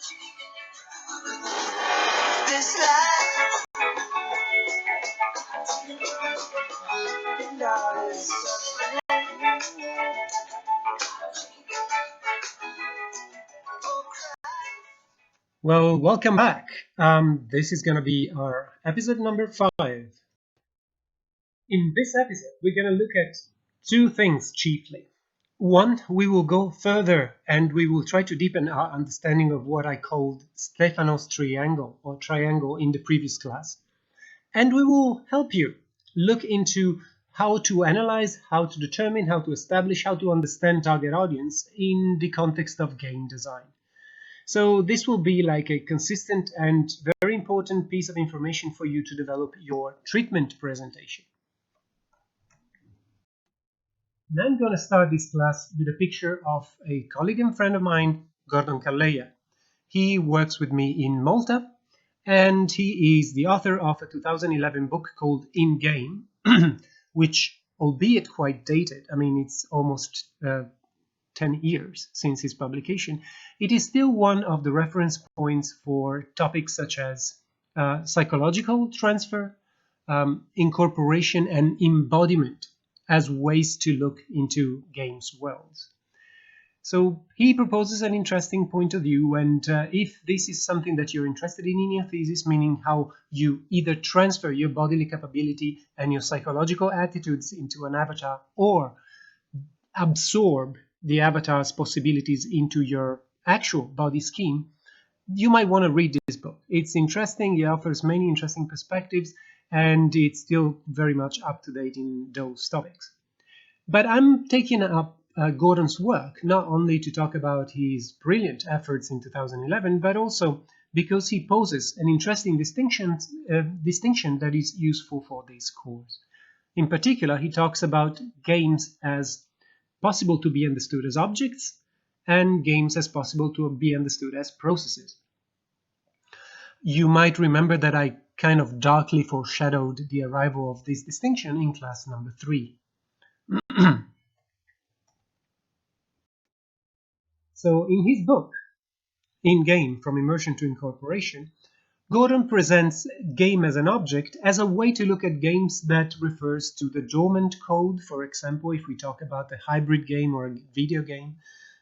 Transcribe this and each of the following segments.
This life and all is suffering. Well, welcome back. This is going to be our episode number 5. In this episode, we're going to look at two things chiefly. One, we will go further and we will try to deepen our understanding of what I called Stefano's triangle or triangle in the previous class. And we will help you look into how to analyze, how to determine, how to establish, how to understand target audience in the context of game design. So this will be like a consistent and very important piece of information for you to develop your treatment presentation. Now I'm going to start this class with a picture of a colleague and friend of mine, Gordon Calleja. He works with me in Malta, and he is the author of a 2011 book called In Game, which, albeit quite dated, I mean, it's almost 10 years since his publication, it is still one of the reference points for topics such as psychological transfer, incorporation, and embodiment as ways to look into games worlds. So he proposes an interesting point of view, and if this is something that you're interested in your thesis, meaning how you either transfer your bodily capability and your psychological attitudes into an avatar, or absorb the avatar's possibilities into your actual body scheme, you might want to read this book. It's interesting, it offers many interesting perspectives, and it's still very much up to date in those topics. But I'm taking up Gordon's work not only to talk about his brilliant efforts in 2011, but also because he poses an interesting distinction that is useful for this course. In particular, he talks about games as possible to be understood as objects and games as possible to be understood as processes. You might remember that I kind of darkly foreshadowed the arrival of this distinction in class number 3. So in his book, In Game, From Immersion to Incorporation, Gordon presents game as an object as a way to look at games that refers to the dormant code. For example, if we talk about a hybrid game or a video game,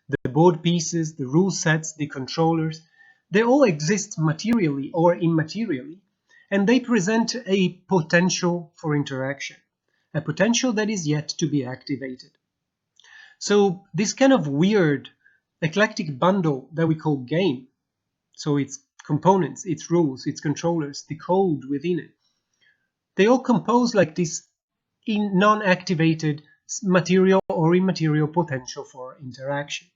the board pieces, the rule sets, the controllers, they all exist materially or immaterially, and they present a potential for interaction, a potential that is yet to be activated. So this kind of weird, eclectic bundle that we call game, so its components, its rules, its controllers, the code within it, they all compose like this non-activated material or immaterial potential for interaction.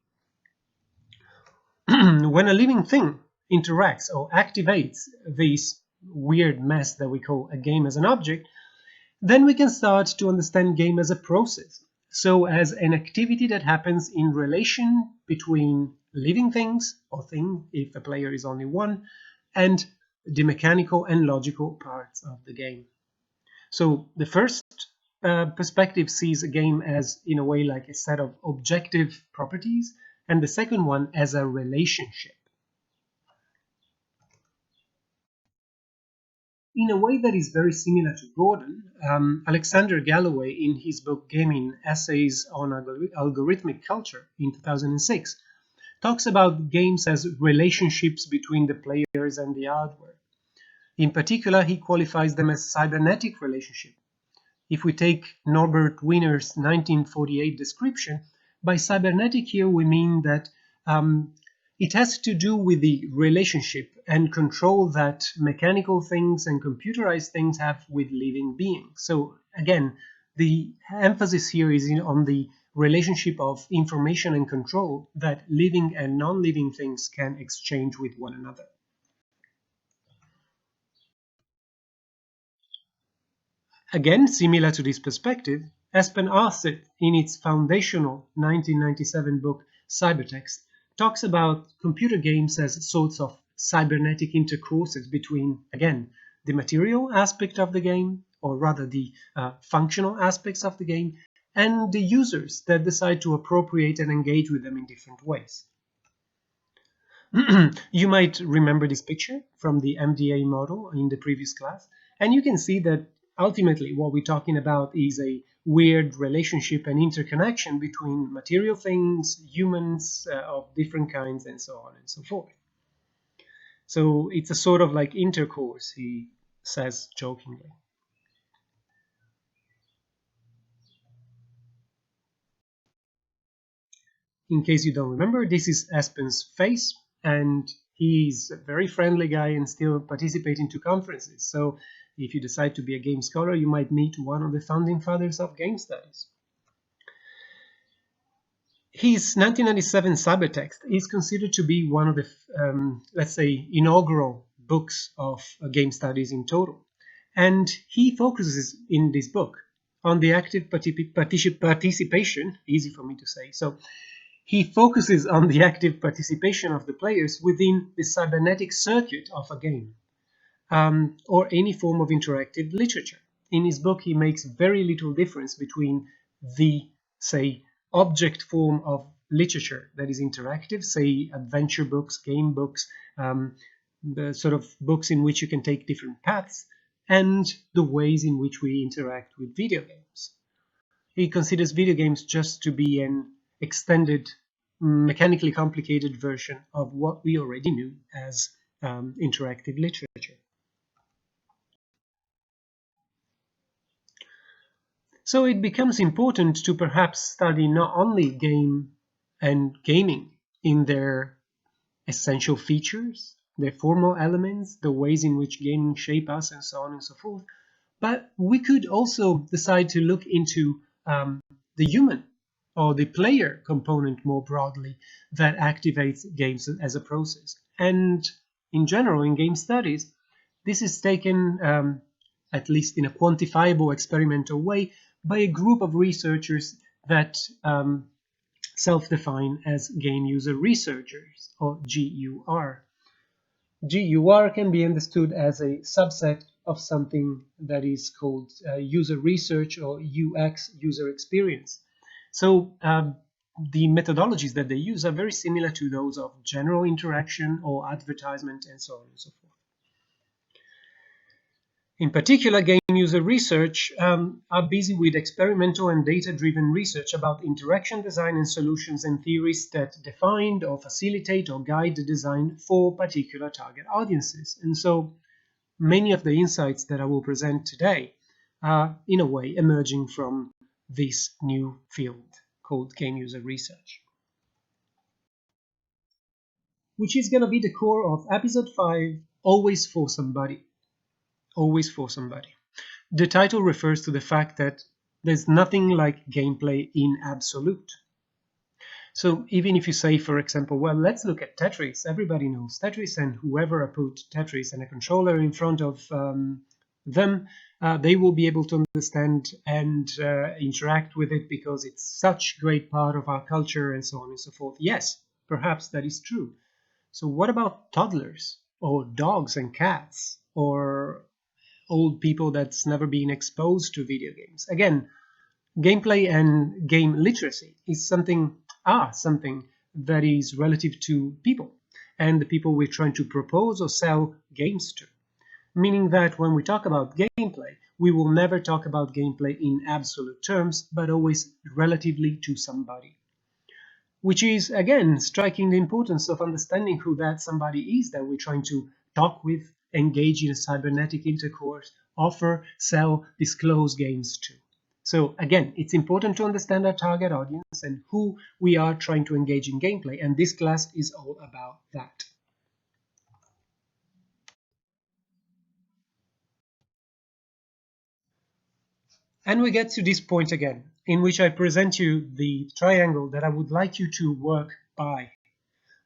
When a living thing interacts or activates this weird mess that we call a game as an object, then we can start to understand game as a process. So as an activity that happens in relation between living things, or thing if the player is only one, and the mechanical and logical parts of the game. So the first perspective sees a game as, in a way, like a set of objective properties, and the second one as a relationship. In a way that is very similar to Gordon, Alexander Galloway, in his book Gaming: Essays on Algorithmic Culture in 2006, talks about games as relationships between the players and the hardware. In particular, he qualifies them as cybernetic relationship. If we take Norbert Wiener's 1948 description, by cybernetic here we mean that it has to do with the relationship and control that mechanical things and computerized things have with living beings. So again, the emphasis here is on the relationship of information and control that living and non-living things can exchange with one another. Again, similar to this perspective, Espen Arset, in its foundational 1997 book Cybertext, talks about computer games as sorts of cybernetic intercourses between, again, the material aspect of the game, or rather the functional aspects of the game, and the users that decide to appropriate and engage with them in different ways. You might remember this picture from the MDA model in the previous class, and you can see that ultimately what we're talking about is a weird relationship and interconnection between material things, humans of different kinds, and so on and so forth. So it's a sort of like intercourse, he says jokingly. In case you don't remember, this is Aspen's face, and he's a very friendly guy and still participating to conferences. So if you decide to be a game scholar, you might meet one of the founding fathers of game studies. His 1997 cybertext is considered to be one of the, let's say, inaugural books of game studies in total. And he focuses in this book on the active participation, easy for me to say. So he focuses on the active participation of the players within the cybernetic circuit of a game, or any form of interactive literature. In his book, he makes very little difference between the, say, object form of literature that is interactive, say adventure books, game books, the sort of books in which you can take different paths, and the ways in which we interact with video games. He considers video games just to be an extended, mechanically complicated version of what we already knew as interactive literature. So it becomes important to perhaps study not only game and gaming in their essential features, their formal elements, the ways in which gaming shape us, and so on and so forth, but we could also decide to look into the human or the player component more broadly that activates games as a process. And in general, in game studies, this is taken, at least in a quantifiable experimental way, by a group of researchers that self-define as game user researchers, or GUR. GUR can be understood as a subset of something that is called user research or UX, user experience. So the methodologies that they use are very similar to those of general interaction or advertisement and so on and so forth. In particular, game user research are busy with experimental and data-driven research about interaction design and solutions and theories that define or facilitate or guide the design for particular target audiences. And so many of the insights that I will present today are, in a way, emerging from this new field called game user research, which is going to be the core of episode 5, Always for Somebody. Always for somebody. The title refers to the fact that there's nothing like gameplay in absolute. So even if you say, for example, well, let's look at Tetris. Everybody knows Tetris, and whoever put Tetris and a controller in front of them, they will be able to understand and interact with it because it's such a great part of our culture and so on and so forth. Yes, perhaps that is true. So what about toddlers or dogs and cats or old people that's never been exposed to video games? Again, gameplay and game literacy is something that is relative to people and the people we're trying to propose or sell games to. Meaning that when we talk about gameplay, we will never talk about gameplay in absolute terms, but always relatively to somebody. Which is, again, striking the importance of understanding who that somebody is that we're trying to talk with, engage in a cybernetic intercourse, offer, sell, disclose games to. So again, it's important to understand our target audience and who we are trying to engage in gameplay, and this class is all about that. And we get to this point again, in which I present you the triangle that I would like you to work by.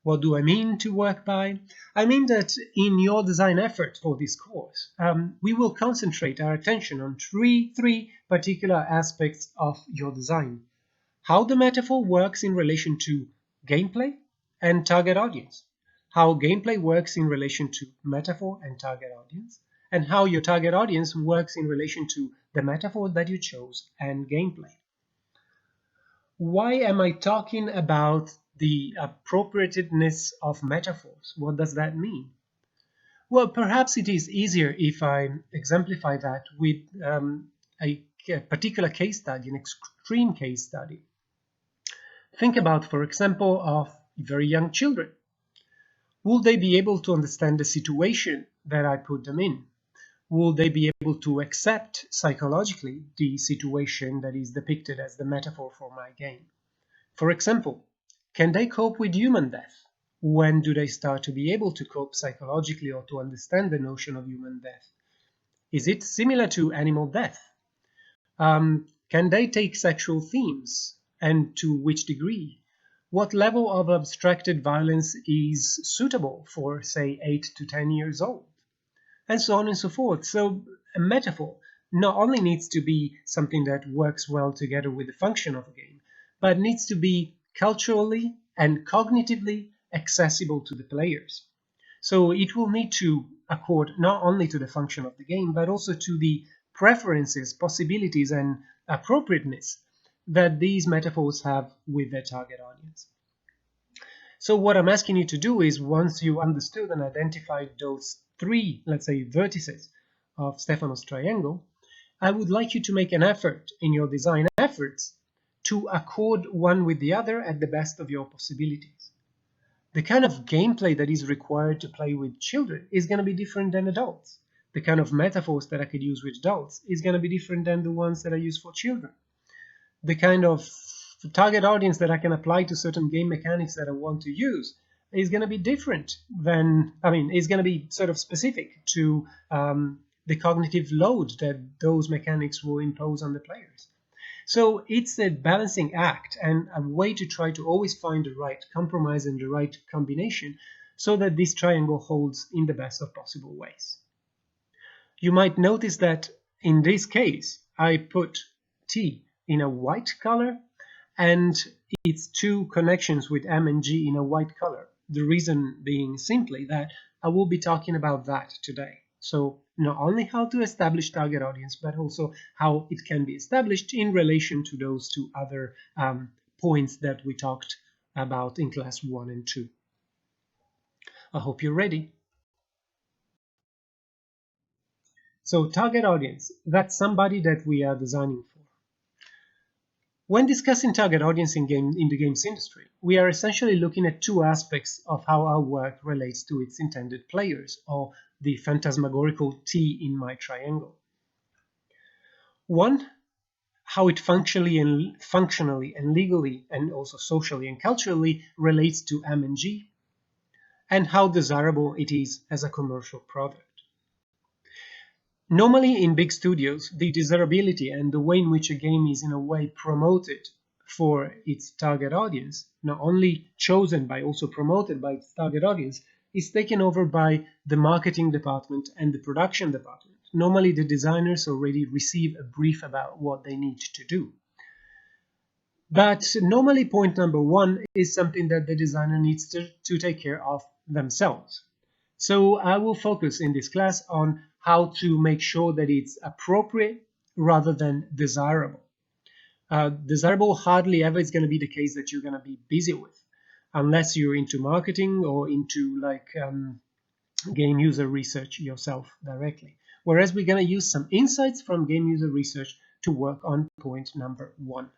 What do I mean to work by? I mean that in your design effort for this course, we will concentrate our attention on three particular aspects of your design. How the metaphor works in relation to gameplay and target audience. How gameplay works in relation to metaphor and target audience. And how your target audience works in relation to the metaphor that you chose and gameplay. Why am I talking about the appropriateness of metaphors. What does that mean? Well, perhaps it is easier if I exemplify that with a particular case study, an extreme case study. Think about, for example, of very young children. Will they be able to understand the situation that I put them in? Will they be able to accept psychologically the situation that is depicted as the metaphor for my game? For example, can they cope with human death? When do they start to be able to cope psychologically or to understand the notion of human death? Is it similar to animal death? Can they take sexual themes, and to which degree? What level of abstracted violence is suitable for, say, 8 to 10 years old? And so on and so forth. So a metaphor not only needs to be something that works well together with the function of a game, but needs to be culturally and cognitively accessible to the players. So it will need to accord not only to the function of the game, but also to the preferences, possibilities, and appropriateness that these metaphors have with their target audience. So what I'm asking you to do is, once you understood and identified those three, let's say, vertices of Stefano's triangle, I would like you to make an effort in your design efforts to accord one with the other at the best of your possibilities. The kind of gameplay that is required to play with children is going to be different than adults. The kind of metaphors that I could use with adults is going to be different than the ones that I use for children. The kind of target audience that I can apply to certain game mechanics that I want to use is going to be different than, is going to be sort of specific to the cognitive load that those mechanics will impose on the players. So it's a balancing act and a way to try to always find the right compromise and the right combination so that this triangle holds in the best of possible ways. You might notice that in this case, I put T in a white color and its two connections with M and G in a white color. The reason being simply that I will be talking about that today. So not only how to establish target audience, but also how it can be established in relation to those two other points that we talked about in class 1 and 2. I hope you're ready. So target audience, that's somebody that we are designing for. When discussing target audience in the games industry, we are essentially looking at two aspects of how our work relates to its intended players, or the phantasmagorical T in my triangle. One, how it functionally and legally and also socially and culturally relates to M and G, and how desirable it is as a commercial product. Normally in big studios, the desirability and the way in which a game is in a way promoted for its target audience, not only chosen but also promoted by its target audience, is taken over by the marketing department and the production department. Normally the designers already receive a brief about what they need to do. But normally point number one is something that the designer needs to take care of themselves. So I will focus in this class on how to make sure that it's appropriate rather than desirable. Desirable hardly ever is going to be the case that you're going to be busy with, unless you're into marketing or into game user research yourself directly. Whereas we're going to use some insights from game user research to work on point number one.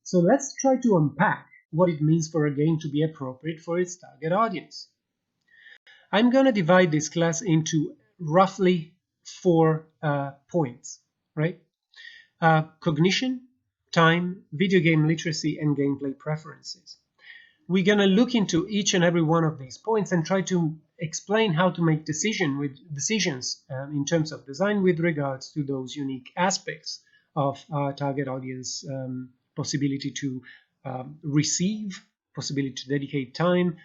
So let's try to unpack what it means for a game to be appropriate for its target audience. I'm going to divide this class into roughly 4 points, right? Cognition, time, video game literacy, and gameplay preferences. We're going to look into each and every one of these points and try to explain how to make decisions in terms of design with regards to those unique aspects of our target audience possibility to receive, possibility to dedicate time,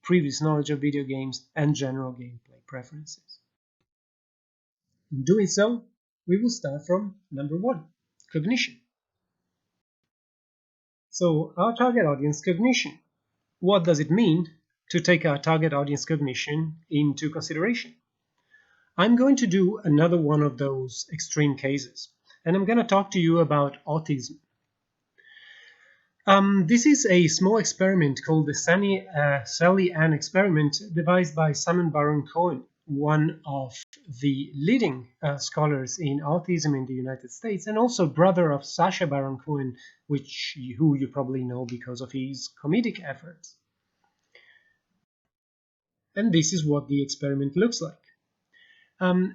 previous knowledge of video games, and general gameplay preferences. In doing so, we will start from number 1, cognition. So our target audience cognition. What does it mean to take our target audience cognition into consideration? I'm going to do another one of those extreme cases, and I'm going to talk to you about autism. This is a small experiment called the Sally-Ann experiment, devised by Simon Baron-Cohen, one of the leading scholars in autism in the United States, and also brother of Sacha Baron Cohen, who you probably know because of his comedic efforts. And this is what the experiment looks like.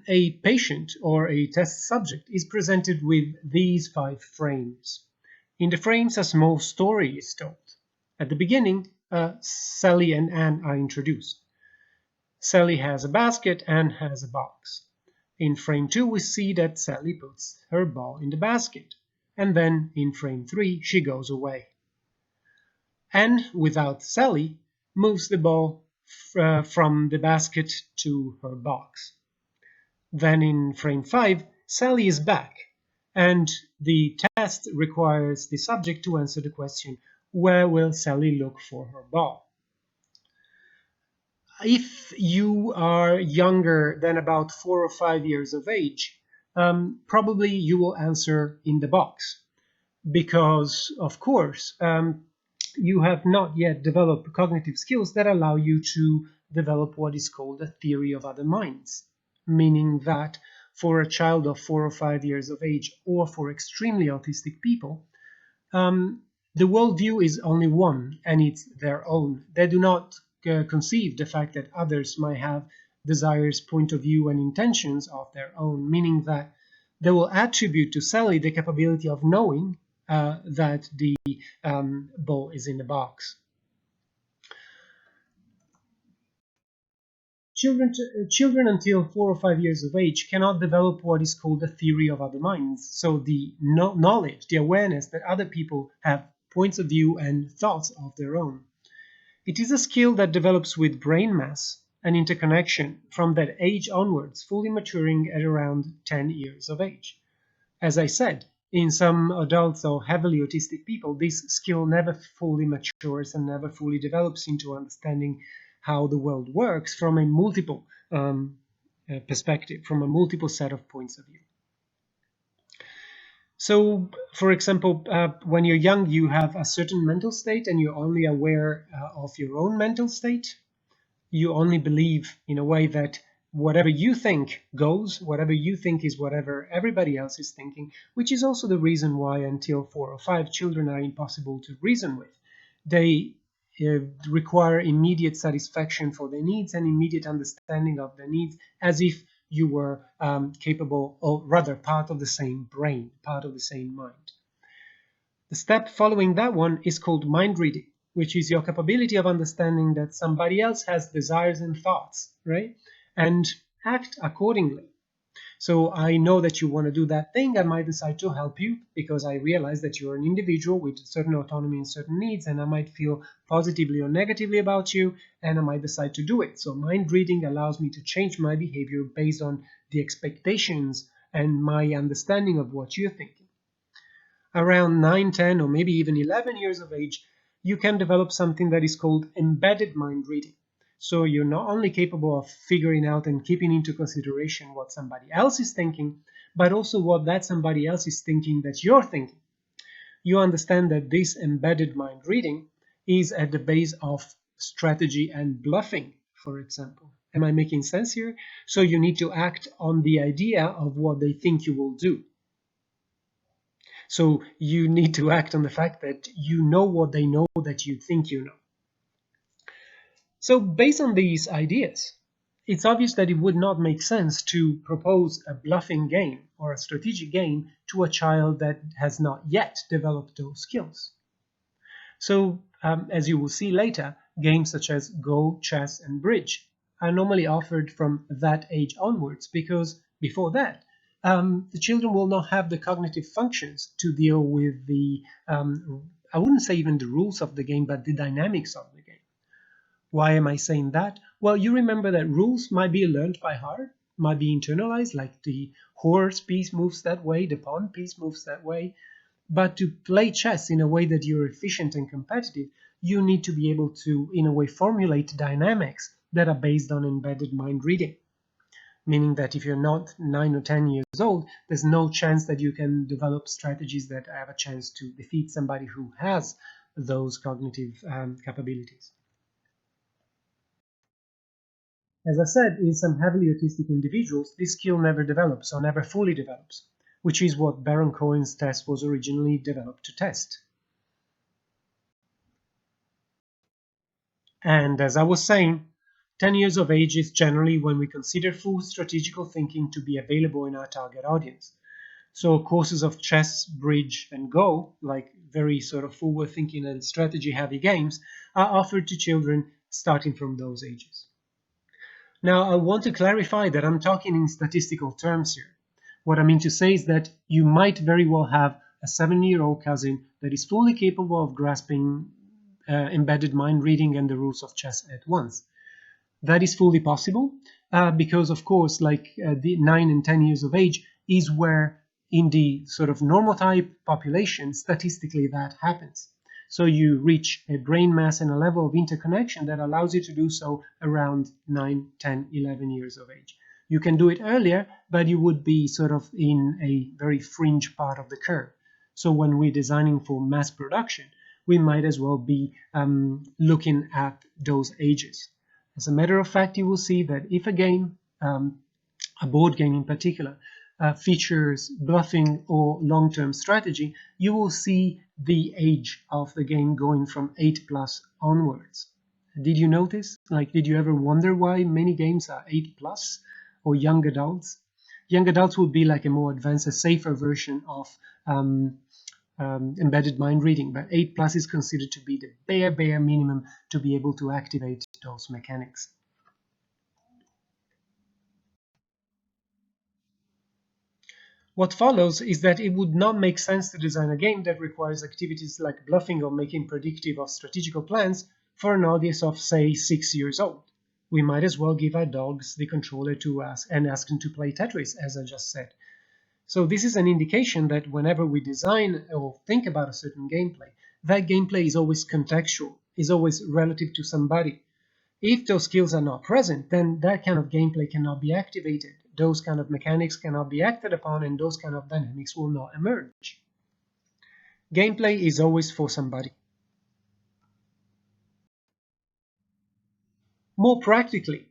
A patient or a test subject is presented with these 5 frames. In the frames, a small story is told. At the beginning, Sally and Anne are introduced. Sally has a basket, Anne has a box. In frame 2, we see that Sally puts her ball in the basket, and then in frame 3, she goes away. Anne, without Sally, moves the ball from the basket to her box. Then in frame 5, Sally is back, and the test requires the subject to answer the question, where will Sally look for her ball? If you are younger than about 4 or 5 years of age, probably you will answer in the box, because, of course, you have not yet developed cognitive skills that allow you to develop what is called a theory of other minds, meaning that for a child of 4 or 5 years of age, or for extremely autistic people, the worldview is only one, and it's their own. They do not conceive the fact that others might have desires, point of view, and intentions of their own, meaning that they will attribute to Sally the capability of knowing that the ball is in the box. Children until 4 or 5 years of age cannot develop what is called a theory of other minds. So the knowledge, the awareness that other people have points of view and thoughts of their own. It is a skill that develops with brain mass and interconnection from that age onwards, fully maturing at around 10 years of age. As I said, in some adults or heavily autistic people, this skill never fully matures and never fully develops into understanding how the world works from a multiple perspective, from a multiple set of points of view. So, for example, when you're young, you have a certain mental state and you're only aware of your own mental state. You only believe in a way that whatever you think goes, whatever you think is whatever everybody else is thinking, which is also the reason why until 4 or 5 children are impossible to reason with. They require immediate satisfaction for their needs and immediate understanding of their needs, as if you were capable, or rather part of the same brain, part of the same mind. The step following that one is called mind reading, which is your capability of understanding that somebody else has desires and thoughts, right? And act accordingly. So I know that you want to do that thing. I might decide to help you because I realize that you're an individual with certain autonomy and certain needs, and I might feel positively or negatively about you, and I might decide to do it. So mind reading allows me to change my behavior based on the expectations and my understanding of what you're thinking. Around 9, 10, or maybe even 11 years of age, you can develop something that is called embedded mind reading. So you're not only capable of figuring out and keeping into consideration what somebody else is thinking, but also what that somebody else is thinking that you're thinking. You understand that this embedded mind reading is at the base of strategy and bluffing, for example. Am I making sense here? So you need to act on the idea of what they think you will do. So you need to act on the fact that you know what they know that you think you know. So based on these ideas, it's obvious that it would not make sense to propose a bluffing game or a strategic game to a child that has not yet developed those skills. So as you will see later, games such as Go, chess, and bridge are normally offered from that age onwards, because before that, the children will not have the cognitive functions to deal with the, I wouldn't say even the rules of the game, but the dynamics of the game. Why am I saying that? Well, you remember that rules might be learned by heart, might be internalized, like the horse piece moves that way, the pawn piece moves that way. But to play chess in a way that you're efficient and competitive, you need to be able to, in a way, formulate dynamics that are based on embedded mind reading. Meaning that if you're not 9 or 10 years old, there's no chance that you can develop strategies that have a chance to defeat somebody who has those cognitive capabilities. As I said, in some heavily autistic individuals, this skill never develops or never fully develops, which is what Baron Cohen's test was originally developed to test. And as I was saying, 10 years of age is generally when we consider full strategical thinking to be available in our target audience. So courses of chess, bridge, and Go, like very sort of forward thinking and strategy heavy games, are offered to children starting from those ages. Now, I want to clarify that I'm talking in statistical terms here. What I mean to say is that you might very well have a 7-year-old cousin that is fully capable of grasping embedded mind reading and the rules of chess at once. That is fully possible because, of course, like the 9 and 10 years of age is where in the sort of normal type population, statistically that happens. So you reach a brain mass and a level of interconnection that allows you to do so around 9, 10, 11 years of age. You can do it earlier, but you would be sort of in a very fringe part of the curve. So when we're designing for mass production, we might as well be looking at those ages. As a matter of fact, you will see that if a game, a board game in particular, features bluffing or long-term strategy, you will see the age of the game going from 8+ onwards. Did you notice? Like, did you ever wonder why many games are 8+ or young adults? Young adults would be like a more advanced, a safer version of embedded mind reading, but 8+ is considered to be the bare minimum to be able to activate those mechanics. What follows is that it would not make sense to design a game that requires activities like bluffing or making predictive or strategical plans for an audience of, say, 6 years old. We might as well give our dogs the controller to us and ask them to play Tetris, as I just said. So this is an indication that whenever we design or think about a certain gameplay, that gameplay is always contextual, is always relative to somebody. If those skills are not present, then that kind of gameplay cannot be activated. Those kind of mechanics cannot be acted upon, and those kind of dynamics will not emerge. Gameplay is always for somebody. More practically,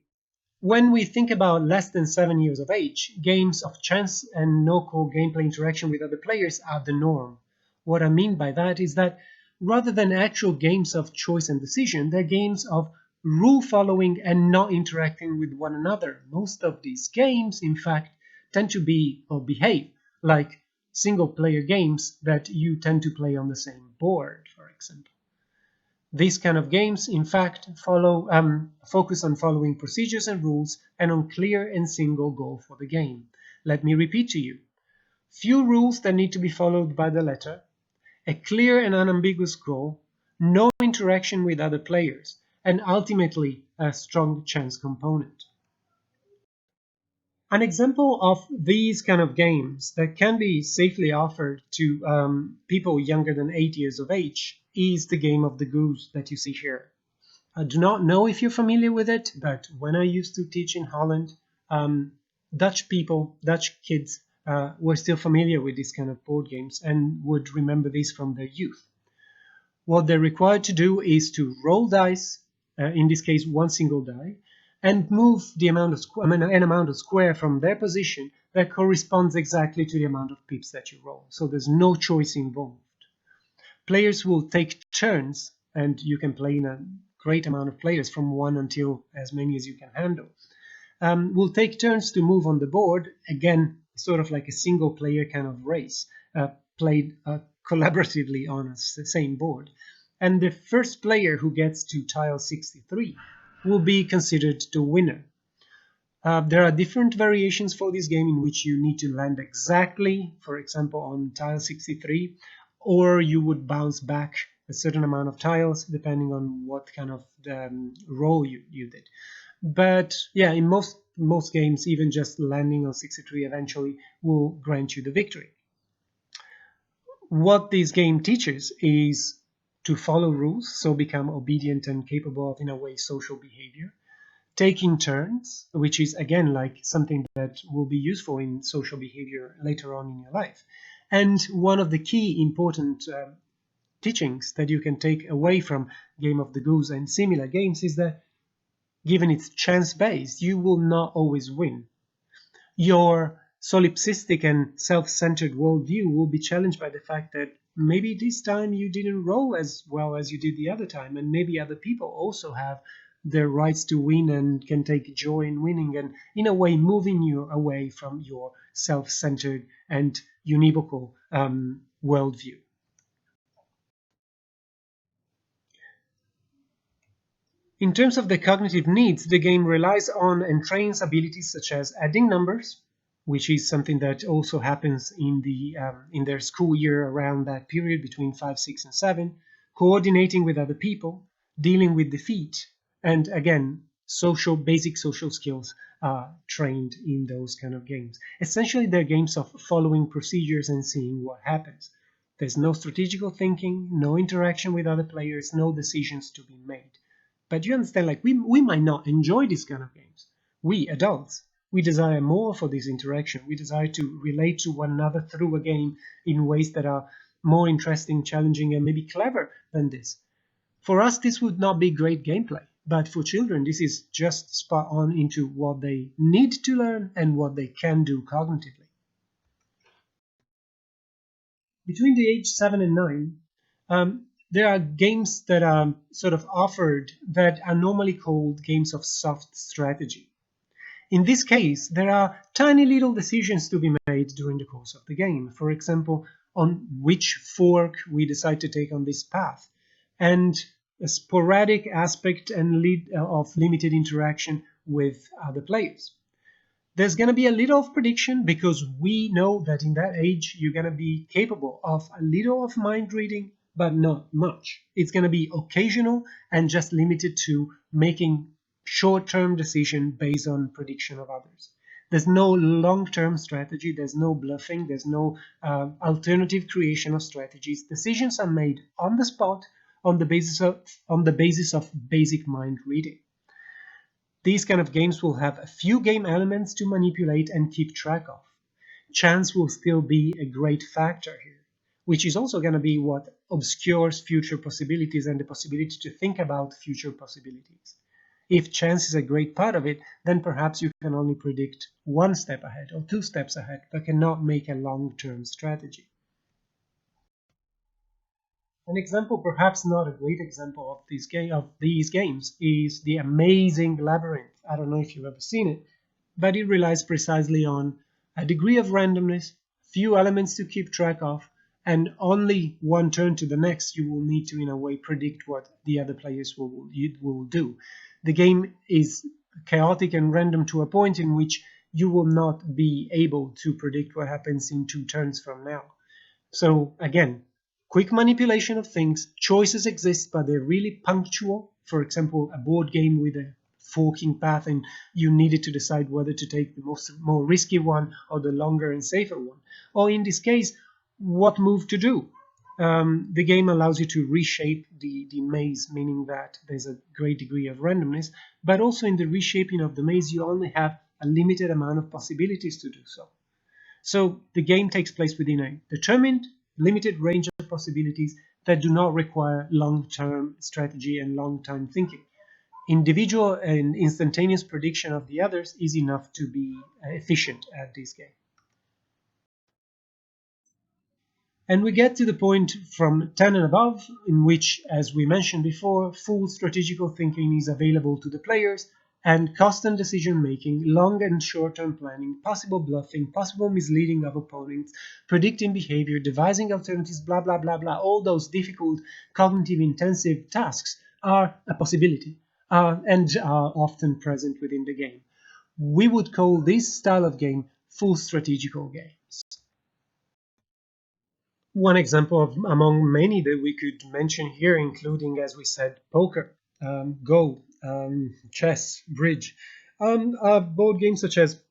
when we think about less than 7 years of age, games of chance and no-core gameplay interaction with other players are the norm. What I mean by that is that rather than actual games of choice and decision, they're games of rule following and not interacting with one another. Most of these games, in fact, tend to be or behave like single player games that you tend to play on the same board, for example. These kind of games, in fact, focus on following procedures and rules and on clear and single goal for the game. Let me repeat to you. Few rules that need to be followed by the letter, a clear and unambiguous goal, no interaction with other players, and ultimately a strong chance component. An example of these kind of games that can be safely offered to people younger than 8 years of age is the game of the goose that you see here. I do not know if you're familiar with it, but when I used to teach in Holland, Dutch kids were still familiar with these kind of board games and would remember these from their youth. What they're required to do is to roll dice, in this case one single die, and move the amount of an amount of square from their position that corresponds exactly to the amount of pips that you roll. So there's no choice involved. Players will take turns, and you can play in a great amount of players from 1 until as many as you can handle. Will take turns to move on the board, again, sort of like a single player kind of race, played collaboratively on the same board. And the first player who gets to tile 63 will be considered the winner. There are different variations for this game in which you need to land exactly, for example, on tile 63, or you would bounce back a certain amount of tiles depending on what kind of roll you did. But yeah, in most games, even just landing on 63 eventually will grant you the victory. What this game teaches is to follow rules, so become obedient and capable of, in a way, social behavior. Taking turns, which is again like something that will be useful in social behavior later on in your life. And one of the key important teachings that you can take away from Game of the Goose and similar games is that given it's chance-based, you will not always win. Your solipsistic and self-centered worldview will be challenged by the fact that maybe this time you didn't roll as well as you did the other time, and maybe other people also have their rights to win and can take joy in winning, and in a way moving you away from your self-centered and univocal worldview. In terms of the cognitive needs, the game relies on and trains abilities such as adding numbers, which is something that also happens in their school year around that period between 5, 6, and 7, coordinating with other people, dealing with defeat, and again, basic social skills are trained in those kind of games. Essentially, they're games of following procedures and seeing what happens. There's no strategical thinking, no interaction with other players, no decisions to be made. But you understand, like we might not enjoy these kind of games. We adults, we desire more for this interaction. We desire to relate to one another through a game in ways that are more interesting, challenging, and maybe clever than this. For us, this would not be great gameplay, but for children, this is just spot on into what they need to learn and what they can do cognitively. Between the age 7 and 9, there are games that are sort of offered that are normally called games of soft strategy. In this case, there are tiny little decisions to be made during the course of the game. For example, on which fork we decide to take on this path, and a sporadic aspect and of limited interaction with other players. There's going to be a little of prediction because we know that in that age you're going to be capable of a little of mind reading, but not much. It's going to be occasional and just limited to making short-term decision based on prediction of others. There's no long-term strategy, there's no bluffing, there's no alternative creation of strategies. Decisions are made on the spot on the basis of basic mind reading. These kind of games will have a few game elements to manipulate and keep track of. Chance will still be a great factor here, which is also going to be what obscures future possibilities and the possibility to think about future possibilities. If chance is a great part of it, then perhaps you can only predict one step ahead or 2 steps ahead, but cannot make a long-term strategy. An example, perhaps not a great example of these games, is the amazing Labyrinth. I don't know if you've ever seen it, but it relies precisely on a degree of randomness, few elements to keep track of, and only one turn to the next you will need to, in a way, predict what the other players will do. The game is chaotic and random to a point in which you will not be able to predict what happens in 2 turns from now. So again, quick manipulation of things, choices exist, but they're really punctual. For example, a board game with a forking path and you needed to decide whether to take the more risky one or the longer and safer one. Or in this case, what move to do. The game allows you to reshape the maze, meaning that there's a great degree of randomness, but also in the reshaping of the maze, you only have a limited amount of possibilities to do so. So the game takes place within a determined, limited range of possibilities that do not require long-term strategy and long-term thinking. Individual and instantaneous prediction of the others is enough to be efficient at this game. And we get to the point from 10 and above, in which, as we mentioned before, full strategical thinking is available to the players, and constant decision making, long and short-term planning, possible bluffing, possible misleading of opponents, predicting behavior, devising alternatives, blah, blah, blah, blah. All those difficult cognitive intensive tasks are a possibility and are often present within the game. We would call this style of game full strategical games. One example among many that we could mention here, including, as we said, poker, Go, chess, bridge, board games such as,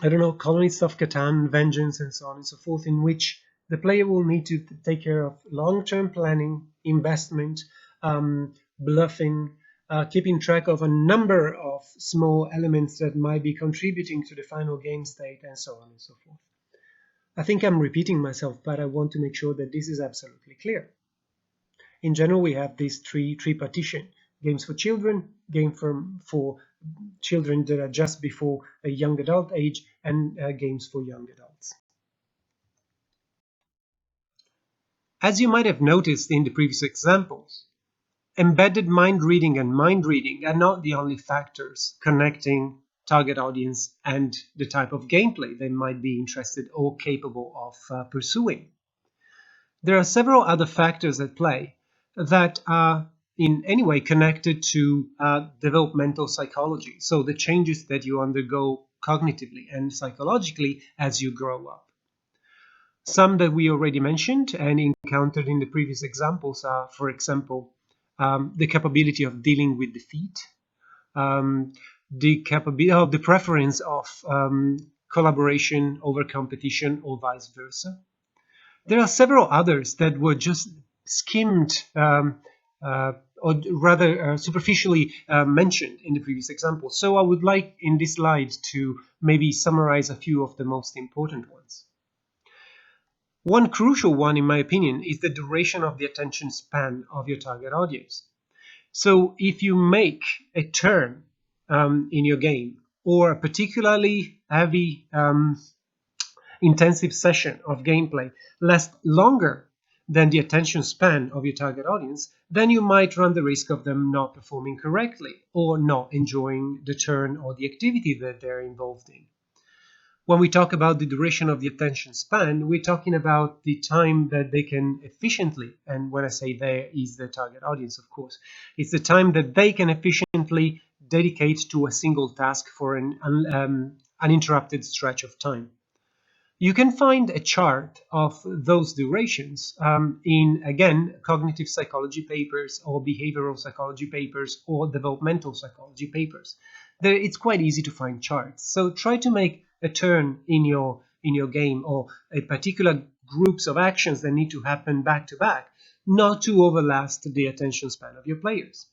I don't know, Colonists of Catan, Vengeance, and so on and so forth, in which the player will need to take care of long-term planning, investment, bluffing, keeping track of a number of small elements that might be contributing to the final game state, and so on and so forth. I think I'm repeating myself, but I want to make sure that this is absolutely clear. In general, we have these three partition: games for children, for children that are just before a young adult age, and games for young adults. As you might have noticed in the previous examples, embedded mind reading and mind reading are not the only factors connecting target audience and the type of gameplay they might be interested or capable of pursuing. There are several other factors at play that are in any way connected to developmental psychology, so the changes that you undergo cognitively and psychologically as you grow up. Some that we already mentioned and encountered in the previous examples are, for example, the capability of dealing with defeat, the capability of the preference of collaboration over competition or vice versa. There are several others that were just skimmed or rather superficially mentioned in the previous example. So I would like in this slide to maybe summarize a few of the most important ones. One crucial one, in my opinion, is the duration of the attention span of your target audience. So if you make a turn in your game, or a particularly heavy intensive session of gameplay lasts longer than the attention span of your target audience, then you might run the risk of them not performing correctly or not enjoying the turn or the activity that they're involved in. When we talk about the duration of the attention span, we're talking about the time that they can efficiently, and when I say there is the target audience, of course, it's the time that they can efficiently dedicate to a single task for an uninterrupted stretch of time. You can find a chart of those durations in, again, cognitive psychology papers or behavioral psychology papers or developmental psychology papers. It's quite easy to find charts. So try to make a turn in your game or a particular groups of actions that need to happen back to back, not to overlast the attention span of your players.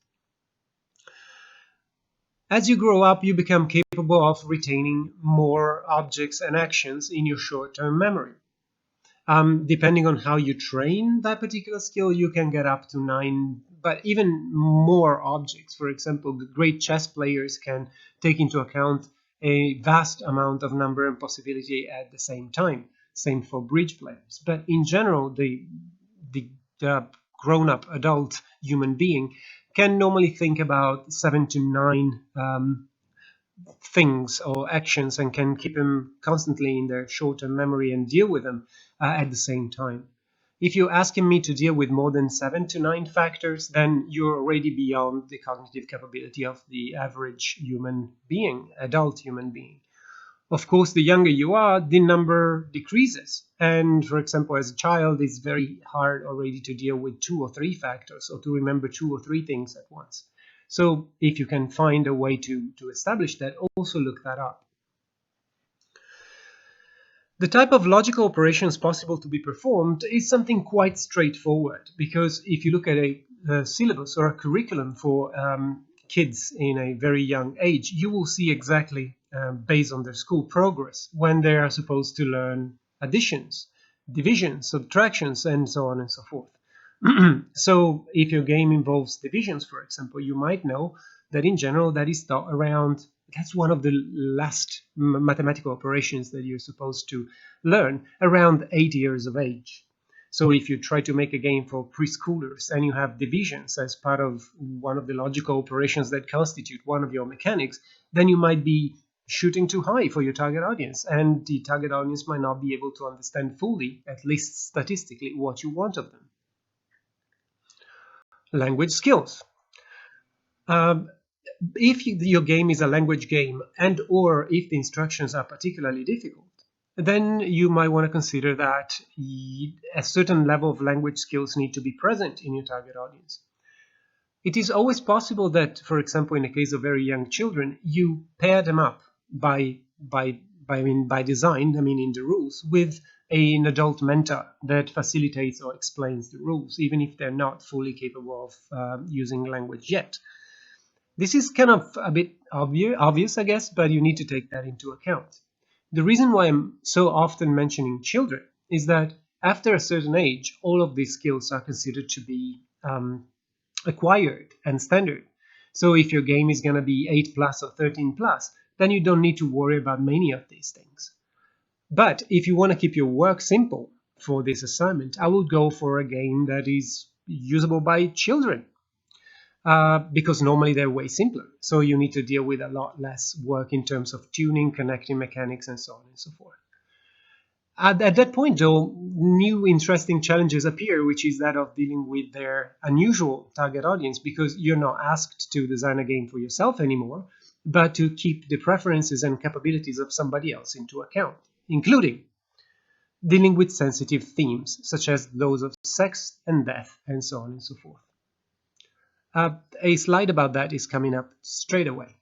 As you grow up, you become capable of retaining more objects and actions in your short-term memory. Depending on how you train that particular skill, you can get up to 9, but even more objects. For example, great chess players can take into account a vast amount of number and possibility at the same time. Same for bridge players. But in general, the grown-up adult human being can normally think about 7 to 9 things or actions and can keep them constantly in their short-term memory and deal with them at the same time. If you're asking me to deal with more than 7 to 9 factors, then you're already beyond the cognitive capability of the average human being, adult human being. Of course, the younger you are, the number decreases. And for example, as a child, it's very hard already to deal with 2 or 3 factors or to remember 2 or 3 things at once. So if you can find a way to establish that, also look that up. The type of logical operations possible to be performed is something quite straightforward, because if you look at a syllabus or a curriculum for kids in a very young age, you will see exactly based on their school progress when they are supposed to learn additions, divisions, subtractions, and so on and so forth. So if your game involves divisions, for example, you might know that in general that is taught around, that's one of the last mathematical operations that you're supposed to learn around 8 years of age. So if you try to make a game for preschoolers and you have divisions as part of one of the logical operations that constitute one of your mechanics, then you might be shooting too high for your target audience, and the target audience might not be able to understand fully, at least statistically, what you want of them. Language skills. If your game is a language game and or if the instructions are particularly difficult, then you might want to consider that a certain level of language skills need to be present in your target audience. It is always possible that, for example, in the case of very young children, you pair them up by design, in the rules, with an adult mentor that facilitates or explains the rules, even if they're not fully capable of using language yet. This is kind of a bit obvious, I guess, but you need to take that into account. The reason why I'm so often mentioning children is that after a certain age, all of these skills are considered to be acquired and standard. So if your game is going to be 8 plus or 13 plus, then you don't need to worry about many of these things. But if you want to keep your work simple for this assignment, I would go for a game that is usable by children, because normally they're way simpler. So you need to deal with a lot less work in terms of tuning, connecting mechanics, and so on and so forth. At that point, though, new interesting challenges appear, which is that of dealing with their unusual target audience, because you're not asked to design a game for yourself anymore, but to keep the preferences and capabilities of somebody else into account, including dealing with sensitive themes, such as those of sex and death, and so on and so forth. A slide about that is coming up straight away.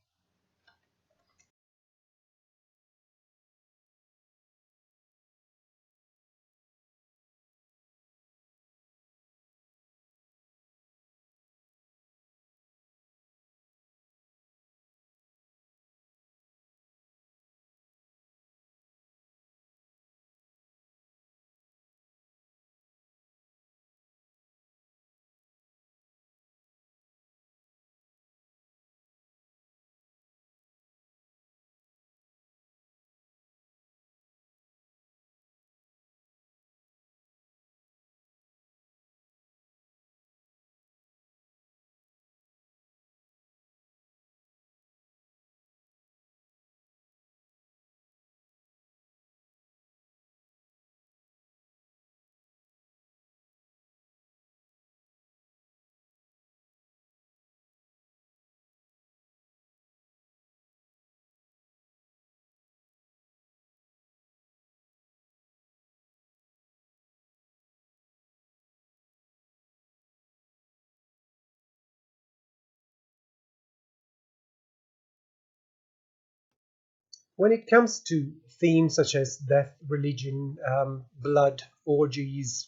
When it comes to themes such as death, religion, blood, orgies,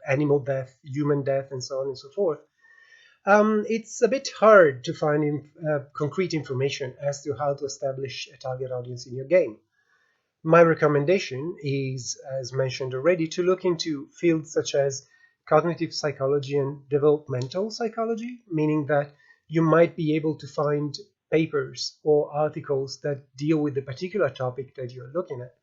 animal death, human death, and so on and so forth, it's a bit hard to find concrete information as to how to establish a target audience in your game. My recommendation is, as mentioned already, to look into fields such as cognitive psychology and developmental psychology, meaning that you might be able to find papers or articles that deal with the particular topic that you're looking at.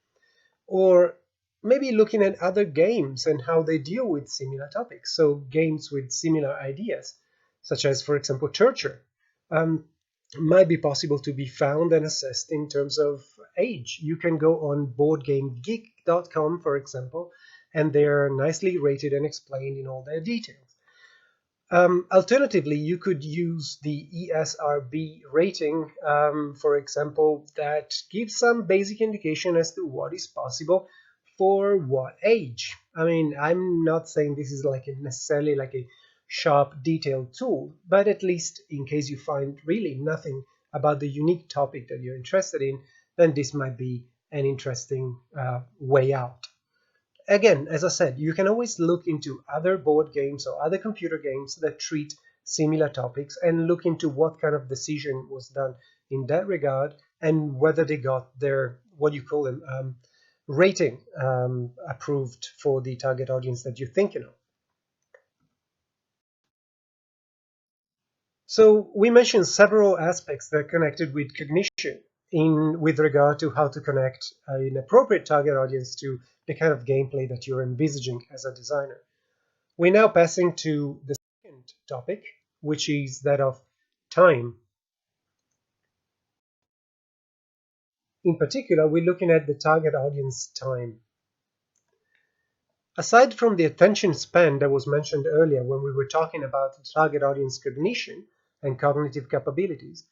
Or maybe looking at other games and how they deal with similar topics. So games with similar ideas, such as, for example, torture, um, might be possible to be found and assessed in terms of age. You can go on boardgamegeek.com, for example, and they're nicely rated and explained in all their details. Alternatively, you could use the ESRB rating, for example, that gives some basic indication as to what is possible for what age. I mean, I'm not saying this is necessarily like a sharp, detailed tool, but at least in case you find really nothing about the unique topic that you're interested in, then this might be an interesting way out. Again, as I said, you can always look into other board games or other computer games that treat similar topics and look into what kind of decision was done in that regard and whether they got their, what you call them, rating approved for the target audience that you're thinking of. So we mentioned several aspects that are connected with cognition with regard to how to connect an appropriate target audience to the kind of gameplay that you're envisaging as a designer. We're now passing to the second topic, which is that of time. In particular, we're looking at the target audience time. Aside from the attention span that was mentioned earlier when we were talking about target audience cognition and cognitive capabilities,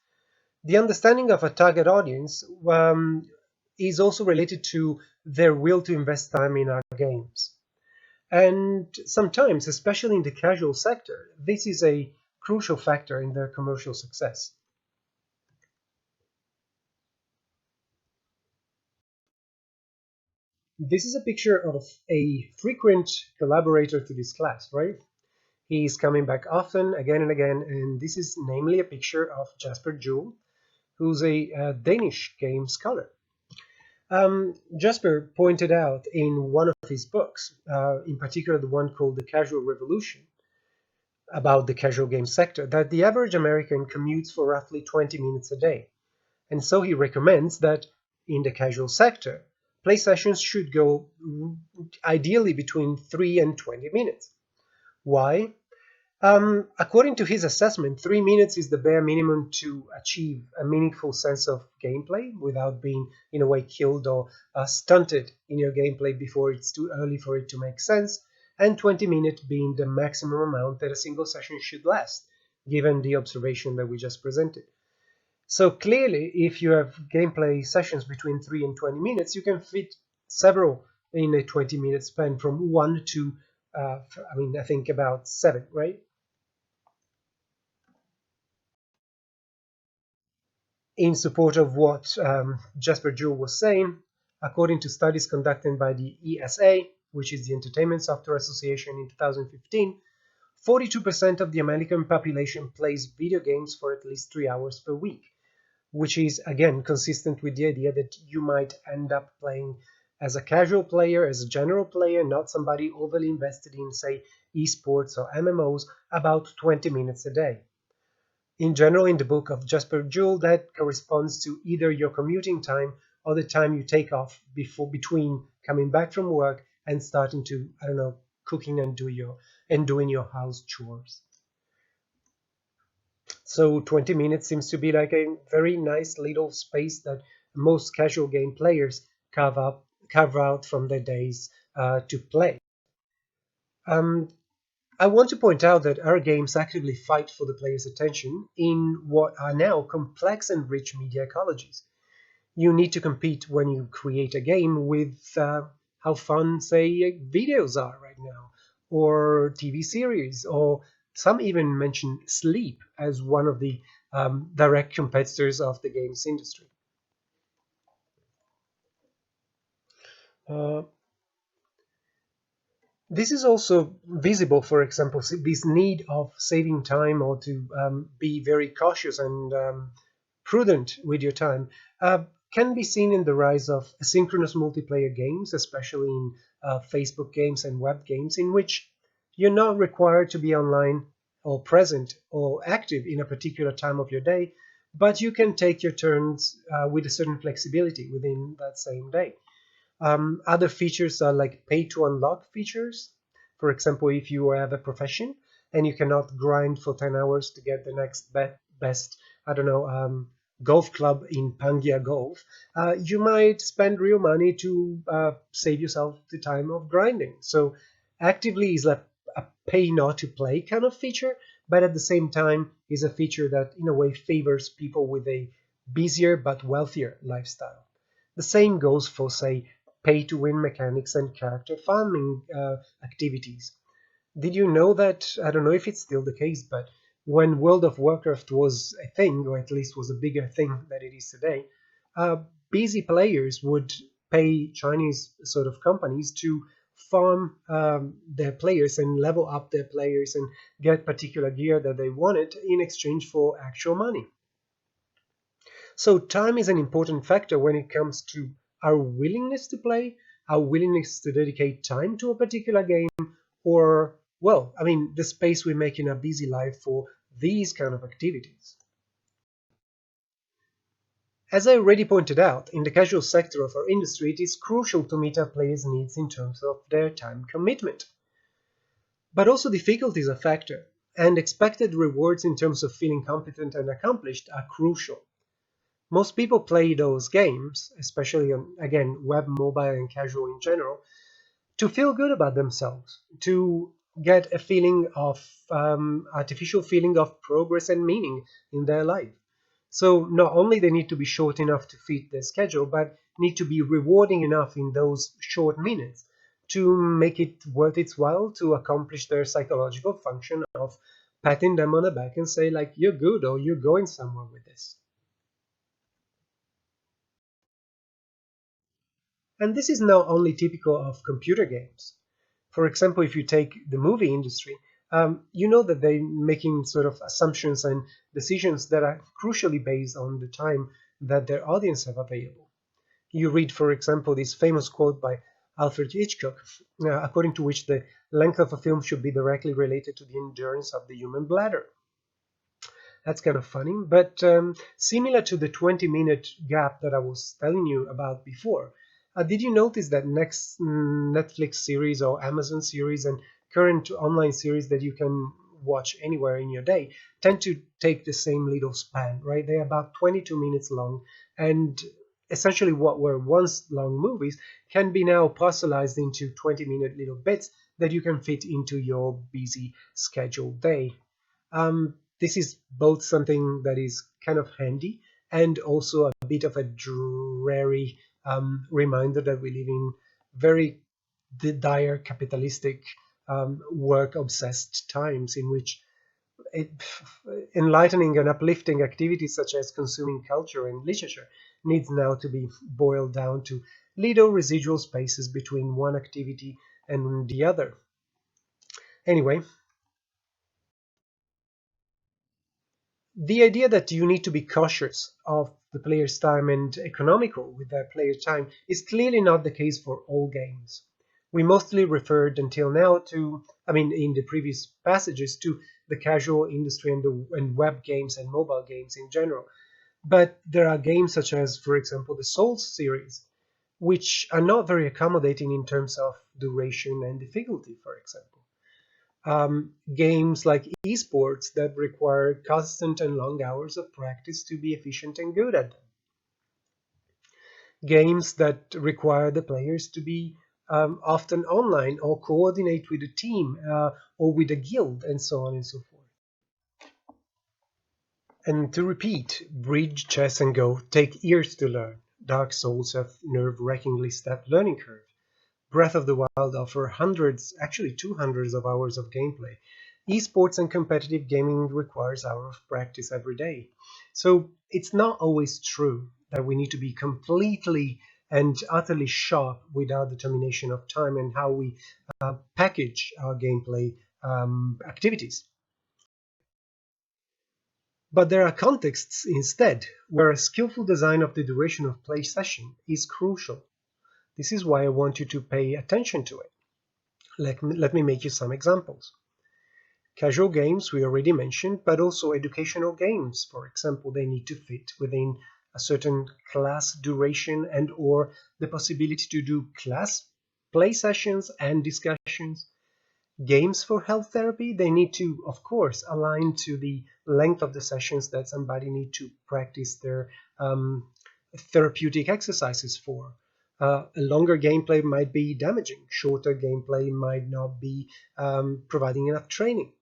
the understanding of a target audience is also related to their will to invest time in our games. And sometimes, especially in the casual sector, this is a crucial factor in their commercial success. This is a picture of a frequent collaborator to this class, right? He's coming back often, again and again, and this is namely a picture of Jasper Juhl, who's a Danish game scholar. Jasper pointed out in one of his books, in particular the one called The Casual Revolution, about the casual game sector that the average American commutes for roughly 20 minutes a day. And so he recommends that in the casual sector, play sessions should go ideally between 3 and 20 minutes. Why? According to his assessment, 3 minutes is the bare minimum to achieve a meaningful sense of gameplay without being, in a way, killed or stunted in your gameplay before it's too early for it to make sense, and 20 minutes being the maximum amount that a single session should last, given the observation that we just presented. So clearly, if you have gameplay sessions between 3 and 20 minutes, you can fit several in a 20-minute span from 1 to, I think about 7, right? In support of what Jasper Jewell was saying, according to studies conducted by the ESA, which is the Entertainment Software Association in 2015, 42% of the American population plays video games for at least 3 hours per week, which is, again, consistent with the idea that you might end up playing as a casual player, as a general player, not somebody overly invested in, say, esports or MMOs, about 20 minutes a day. In general, in the book of Jasper Jewell, that corresponds to either your commuting time or the time you take off between coming back from work and starting to, I don't know, cooking and doing your house chores. So 20 minutes seems to be like a very nice little space that most casual game players carve out from their days to play. I want to point out that our games actively fight for the player's attention in what are now complex and rich media ecologies. You need to compete when you create a game with how fun, say, videos are right now, or TV series, or some even mention sleep as one of the direct competitors of the games industry. Uh, This is also visible, for example, this need of saving time or to be very cautious and prudent with your time can be seen in the rise of asynchronous multiplayer games, especially in Facebook games and web games, in which you're not required to be online or present or active in a particular time of your day, but you can take your turns with a certain flexibility within that same day. Other features are like pay to unlock features. For example, if you have a profession and you cannot grind for 10 hours to get the next best, I don't know, golf club in Pangia Golf, you might spend real money to save yourself the time of grinding. So actively is like a pay not to play kind of feature, but at the same time is a feature that in a way favors people with a busier but wealthier lifestyle. The same goes for, say, pay-to-win mechanics and character farming activities. Did you know that, I don't know if it's still the case, but when World of Warcraft was a thing, or at least was a bigger thing than it is today, busy players would pay Chinese sort of companies to farm their players and level up their players and get particular gear that they wanted in exchange for actual money. So time is an important factor when it comes to our willingness to play, our willingness to dedicate time to a particular game, or, well, I mean, the space we make in our busy life for these kind of activities. As I already pointed out, in the casual sector of our industry, it is crucial to meet our players' needs in terms of their time commitment. But also difficulty is a factor, and expected rewards in terms of feeling competent and accomplished are crucial. Most people play those games, especially on, again, web, mobile, and casual in general, to feel good about themselves, to get a feeling of artificial feeling of progress and meaning in their life. So not only they need to be short enough to fit their schedule, but need to be rewarding enough in those short minutes to make it worth its while to accomplish their psychological function of patting them on the back and say like, you're good or you're going somewhere with this. And this is not only typical of computer games. For example, if you take the movie industry, you know that they're making sort of assumptions and decisions that are crucially based on the time that their audience have available. You read, for example, this famous quote by Alfred Hitchcock, according to which the length of a film should be directly related to the endurance of the human bladder. That's kind of funny, but similar to the 20-minute gap that I was telling you about before. Did you notice that next Netflix series or Amazon series and current online series that you can watch anywhere in your day tend to take the same little span, right? They're about 22 minutes long, and essentially what were once long movies can be now parcelized into 20-minute little bits that you can fit into your busy scheduled day. This is both something that is kind of handy and also a bit of a dreary reminder that we live in very dire capitalistic, work obsessed times in which it, enlightening and uplifting activities such as consuming culture and literature needs now to be boiled down to little residual spaces between one activity and the other. Anyway, the idea that you need to be cautious of the player's time and economical with their player time is clearly not the case for all games. We mostly referred until now to, I mean, in the previous passages, to the casual industry and web games and mobile games in general. But there are games such as, for example, the Souls series, which are not very accommodating in terms of duration and difficulty, for example. Games like esports that require constant and long hours of practice to be efficient and good at them. Games that require the players to be often online or coordinate with a team or with a guild and so on and so forth. And to repeat, bridge, chess, and Go take years to learn. Dark Souls have nerve-wrackingly steep learning curve. Breath of the Wild offer hundreds, actually 200s of hours of gameplay. Esports and competitive gaming requires hours of practice every day. So it's not always true that we need to be completely and utterly sharp with our determination of time and how we package our gameplay activities. But there are contexts instead where a skillful design of the duration of play session is crucial. This is why I want you to pay attention to it. Let me make you some examples. Casual games we already mentioned, but also educational games. For example, they need to fit within a certain class duration and or the possibility to do class play sessions and discussions. Games for health therapy, they need to, of course, align to the length of the sessions that somebody need to practice their therapeutic exercises for. A longer gameplay might be damaging. Shorter gameplay might not be providing enough training.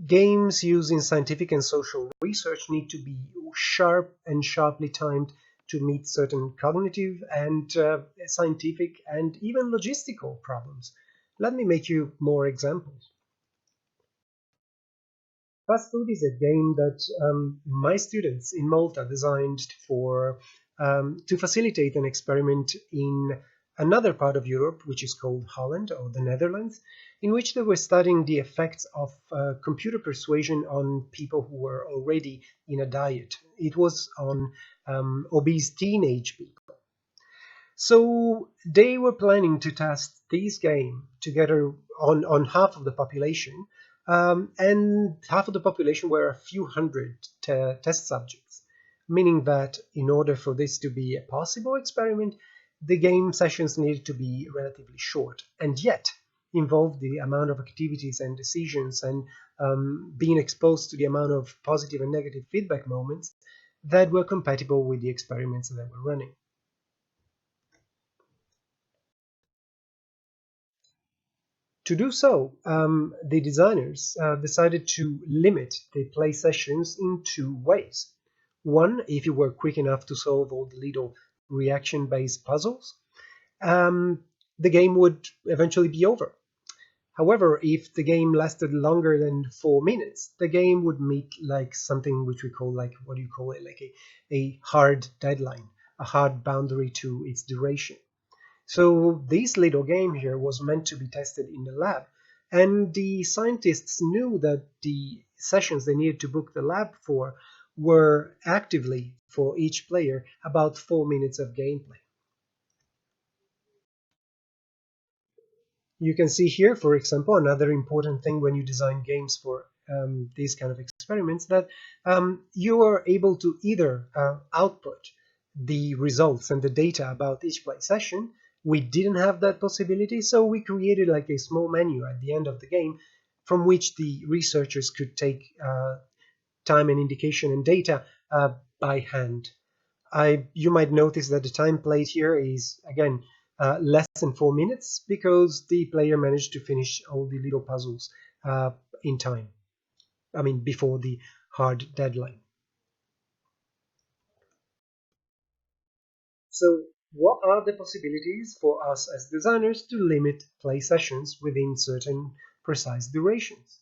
Games used in scientific and social research need to be sharp and sharply timed to meet certain cognitive and scientific and even logistical problems. Let me make you more examples. Fast Food is a game that my students in Malta designed for to facilitate an experiment in another part of Europe, which is called Holland or the Netherlands, in which they were studying the effects of computer persuasion on people who were already in a diet. It was on obese teenage people. So they were planning to test this game together on half of the population, and half of the population were a few hundred test subjects, meaning that in order for this to be a possible experiment, the game sessions needed to be relatively short, and yet involved the amount of activities and decisions and being exposed to the amount of positive and negative feedback moments that were compatible with the experiments that were running. To do so, the designers decided to limit the play sessions in two ways. One, if you were quick enough to solve all the little reaction-based puzzles, the game would eventually be over. However, if the game lasted longer than 4 minutes, the game would meet like something which we call like, what do you call it, like a hard deadline, a hard boundary to its duration. So this little game here was meant to be tested in the lab, and the scientists knew that the sessions they needed to book the lab for were actively, for each player, about 4 minutes of gameplay. You can see here, for example, another important thing when you design games for these kind of experiments, that you are able to either output the results and the data about each play session. We didn't have that possibility, so we created like a small menu at the end of the game from which the researchers could take time and indication and data by hand. You might notice that the time played here is, again, less than 4 minutes because the player managed to finish all the little puzzles in time. I mean, before the hard deadline. So, what are the possibilities for us as designers to limit play sessions within certain precise durations?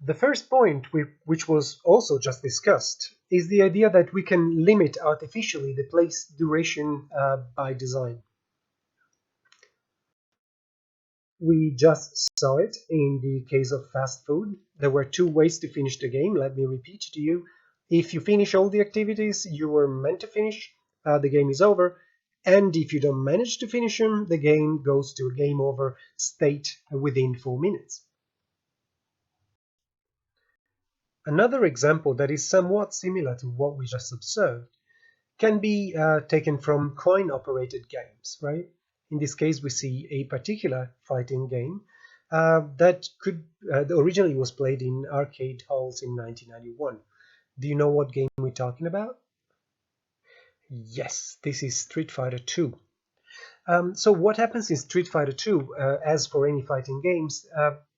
The first point, which was also just discussed, is the idea that we can limit artificially the play duration by design. We just saw it in the case of fast food. There were two ways to finish the game. Let me repeat to you. If you finish all the activities you were meant to finish, the game is over. And if you don't manage to finish them, the game goes to a game over state within 4 minutes. Another example that is somewhat similar to what we just observed can be taken from coin-operated games, right? In this case, we see a particular fighting game that originally was played in arcade halls in 1991. Do you know what game we're talking about? Yes, this is Street Fighter 2. So what happens in Street Fighter 2, as for any fighting games,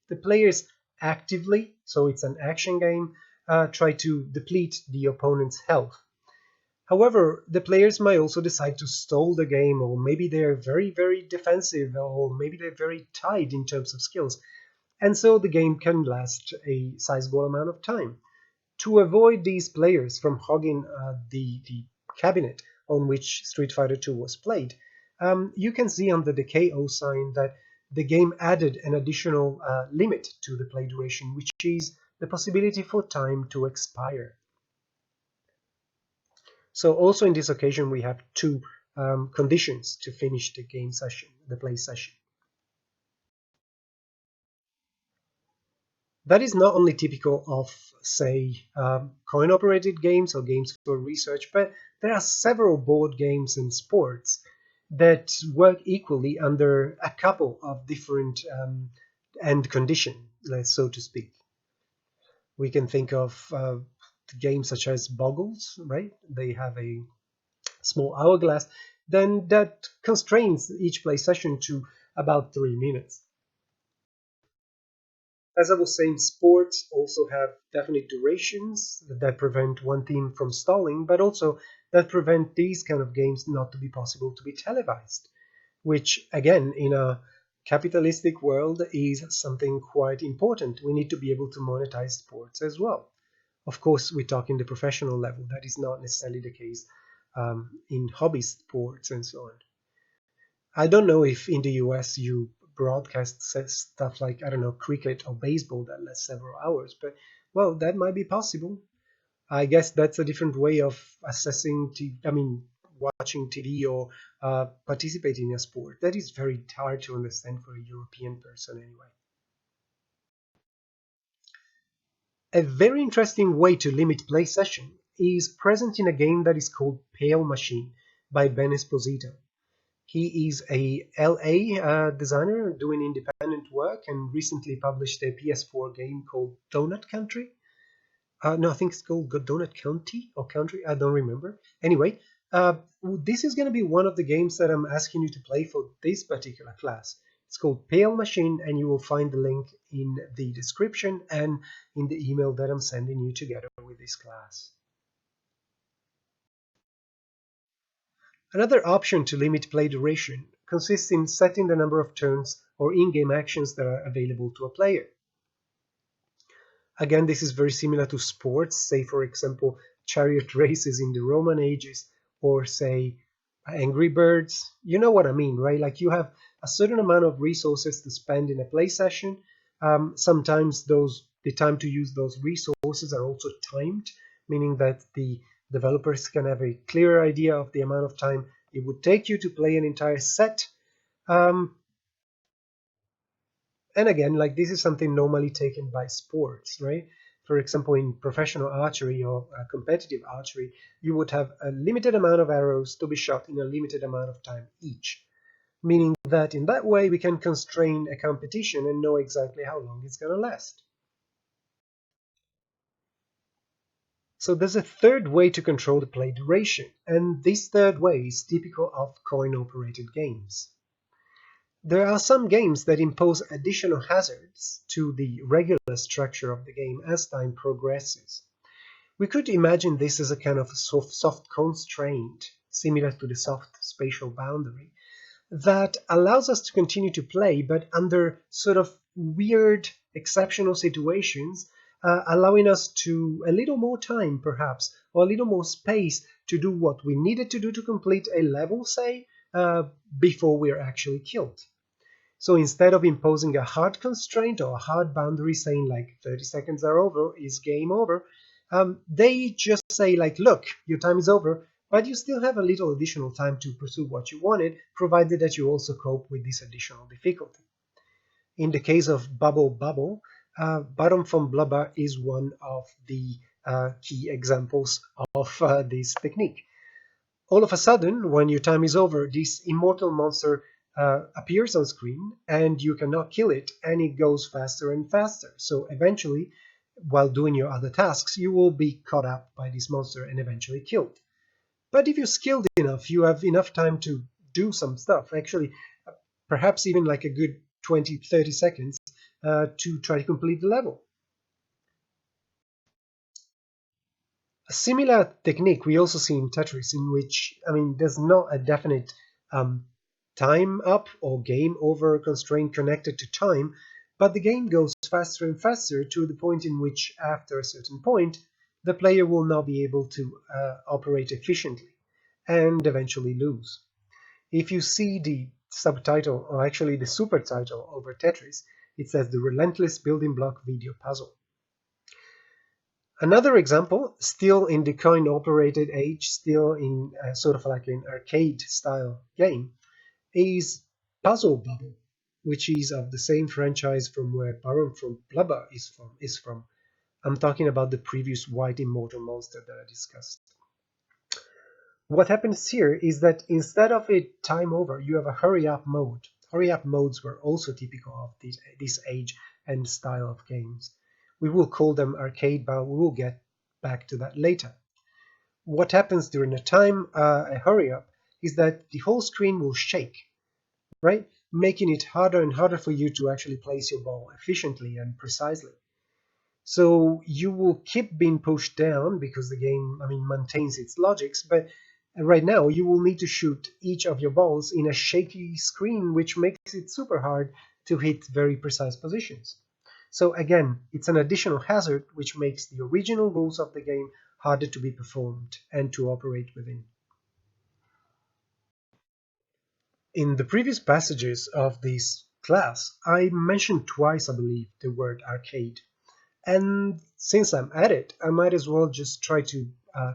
the players actively, so it's an action game, try to deplete the opponent's health. However, the players might also decide to stall the game, or maybe they're very, very defensive, or maybe they're very tight in terms of skills. And so the game can last a sizable amount of time. To avoid these players from hogging the cabinet on which Street Fighter 2 was played, you can see under the KO sign that the game added an additional limit to the play duration, which is the possibility for time to expire. So also in this occasion, we have two conditions to finish the game session, the play session. That is not only typical of, say, coin-operated games or games for research, but there are several board games and sports that work equally under a couple of different end conditions, so to speak. We can think of games such as Boggles, right? They have a small hourglass, then that constrains each play session to about 3 minutes. As I was saying, sports also have definite durations that prevent one team from stalling, but also that prevent these kind of games not to be possible to be televised, which again, in a capitalistic world, is something quite important. We need to be able to monetize sports as well. Of course, we talk in the professional level. That is not necessarily the case in hobby sports and so on. I don't know if in the US you broadcast stuff like, I don't know, cricket or baseball that lasts several hours, but well, that might be possible. I guess that's a different way of assessing, watching TV or participating in a sport. That is very hard to understand for a European person anyway. A very interesting way to limit play session is present in a game that is called Pale Machine by Ben Esposito. He is a LA designer doing independent work and recently published a PS4 game called Donut Country. No, I think it's called Donut County or Country. I don't remember. Anyway, this is going to be one of the games that I'm asking you to play for this particular class. It's called Pale Machine, and you will find the link in the description and in the email that I'm sending you together with this class. Another option to limit play duration consists in setting the number of turns or in-game actions that are available to a player. Again, this is very similar to sports, say for example chariot races in the Roman ages, or say Angry Birds. You know what I mean, right? Like you have a certain amount of resources to spend in a play session. Sometimes the time to use those resources are also timed, meaning that the developers can have a clearer idea of the amount of time It would take you to play an entire set. And again, like this is something normally taken by sports, right? For example, in professional archery or competitive archery, you would have a limited amount of arrows to be shot in a limited amount of time each. Meaning that in that way we can constrain a competition and know exactly how long it's going to last. So there's a third way to control the play duration, and this third way is typical of coin-operated games. There are some games that impose additional hazards to the regular structure of the game as time progresses. We could imagine this as a kind of soft constraint, similar to the soft spatial boundary, that allows us to continue to play, but under sort of weird, exceptional situations, allowing us to a little more time, perhaps, or a little more space to do what we needed to do to complete a level, say, before we're actually killed. So instead of imposing a hard constraint or a hard boundary saying like 30 seconds are over, is game over, they just say like, look, your time is over, but you still have a little additional time to pursue what you wanted, provided that you also cope with this additional difficulty. In the case of Bubble Bubble, Bottom from Blubber is one of the key examples of this technique. All of a sudden, when your time is over, this immortal monster appears on screen and you cannot kill it, and it goes faster and faster. So eventually, while doing your other tasks, you will be caught up by this monster and eventually killed. But if you're skilled enough, you have enough time to do some stuff, actually, perhaps even like a good 20-30 seconds to try to complete the level. A similar technique we also see in Tetris, in which, there's not a definite time up or game over constraint connected to time, but the game goes faster and faster to the point in which, after a certain point, the player will not be able to operate efficiently and eventually lose. If you see the subtitle, or actually the supertitle over Tetris, it says the relentless building block video puzzle. Another example, still in the coin-operated age, still in sort of like an arcade-style game, is Puzzle Bubble, which is of the same franchise from where Baron from Blubber is from. I'm talking about the previous white immortal monster that I discussed. What happens here is that instead of a time over, you have a hurry-up mode. Hurry-up modes were also typical of this age and style of games. We will call them arcade, but we will get back to that later. What happens during a hurry-up is that the whole screen will shake, right? Making it harder and harder for you to actually place your ball efficiently and precisely. So you will keep being pushed down because the game, maintains its logics, but right now you will need to shoot each of your balls in a shaky screen, which makes it super hard to hit very precise positions. So again, it's an additional hazard which makes the original rules of the game harder to be performed and to operate within. In the previous passages of this class, I mentioned twice, I believe, the word arcade. And since I'm at it, I might as well just try to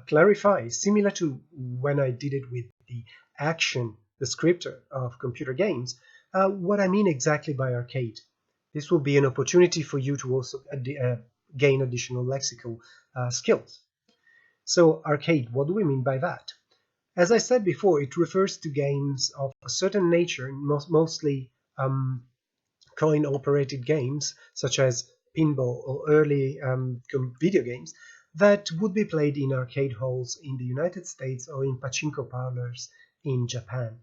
clarify, similar to when I did it with the action descriptor of computer games, what I mean exactly by arcade. This will be an opportunity for you to also gain additional lexical skills. So arcade, what do we mean by that? As I said before, it refers to games of a certain nature, mostly coin-operated games, such as pinball or early video games, that would be played in arcade halls in the United States or in pachinko parlors in Japan.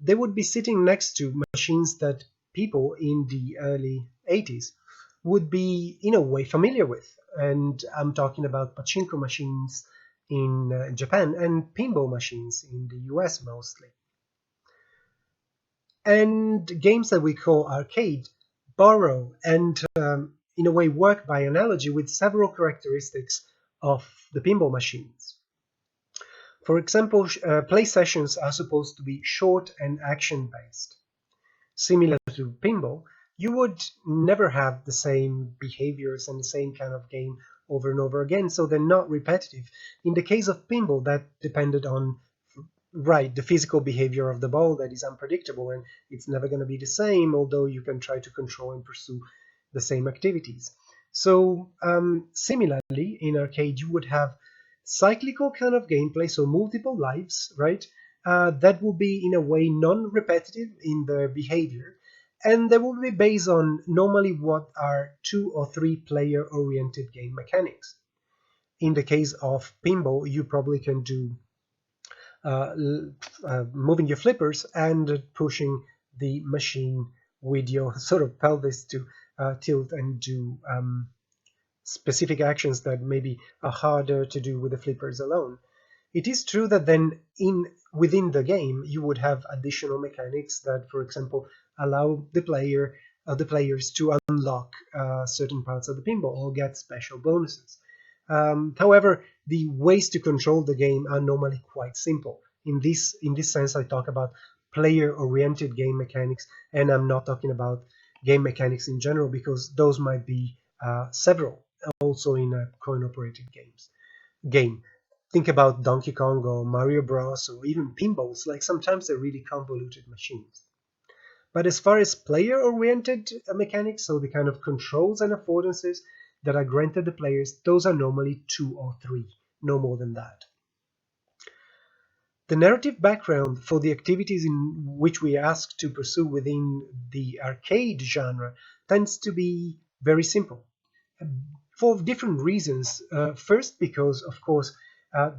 They would be sitting next to machines that people in the early 80s would be, in a way, familiar with. And I'm talking about pachinko machines in Japan and pinball machines in the US mostly. And games that we call arcade borrow and, in a way, work by analogy with several characteristics of the pinball machines. For example, play sessions are supposed to be short and action-based. Similar to pinball, you would never have the same behaviors and the same kind of game over and over again, so they're not repetitive. In the case of pinball, that depended on Right, the physical behavior of the ball that is unpredictable and it's never going to be the same, although you can try to control and pursue the same activities. So, similarly, in arcade, you would have cyclical kind of gameplay, so multiple lives, right? That will be in a way non-repetitive in their behavior, and they will be based on normally what are 2 or 3 player-oriented game mechanics. In the case of pinball, you probably can do moving your flippers and pushing the machine with your sort of pelvis to tilt and do specific actions that maybe are harder to do with the flippers alone. It is true that then within the game you would have additional mechanics that, for example, allow the players to unlock certain parts of the pinball or get special bonuses. However, the ways to control the game are normally quite simple. In this sense, I talk about player-oriented game mechanics, and I'm not talking about game mechanics in general because those might be several also in a coin-operated game. Think about Donkey Kong or Mario Bros. Or even pinballs. Like sometimes they're really convoluted machines. But as far as player-oriented mechanics, so the kind of controls and affordances that are granted the players, those are normally 2 or 3, no more than that. The narrative background for the activities in which we are asked to pursue within the arcade genre tends to be very simple for different reasons. First, because of course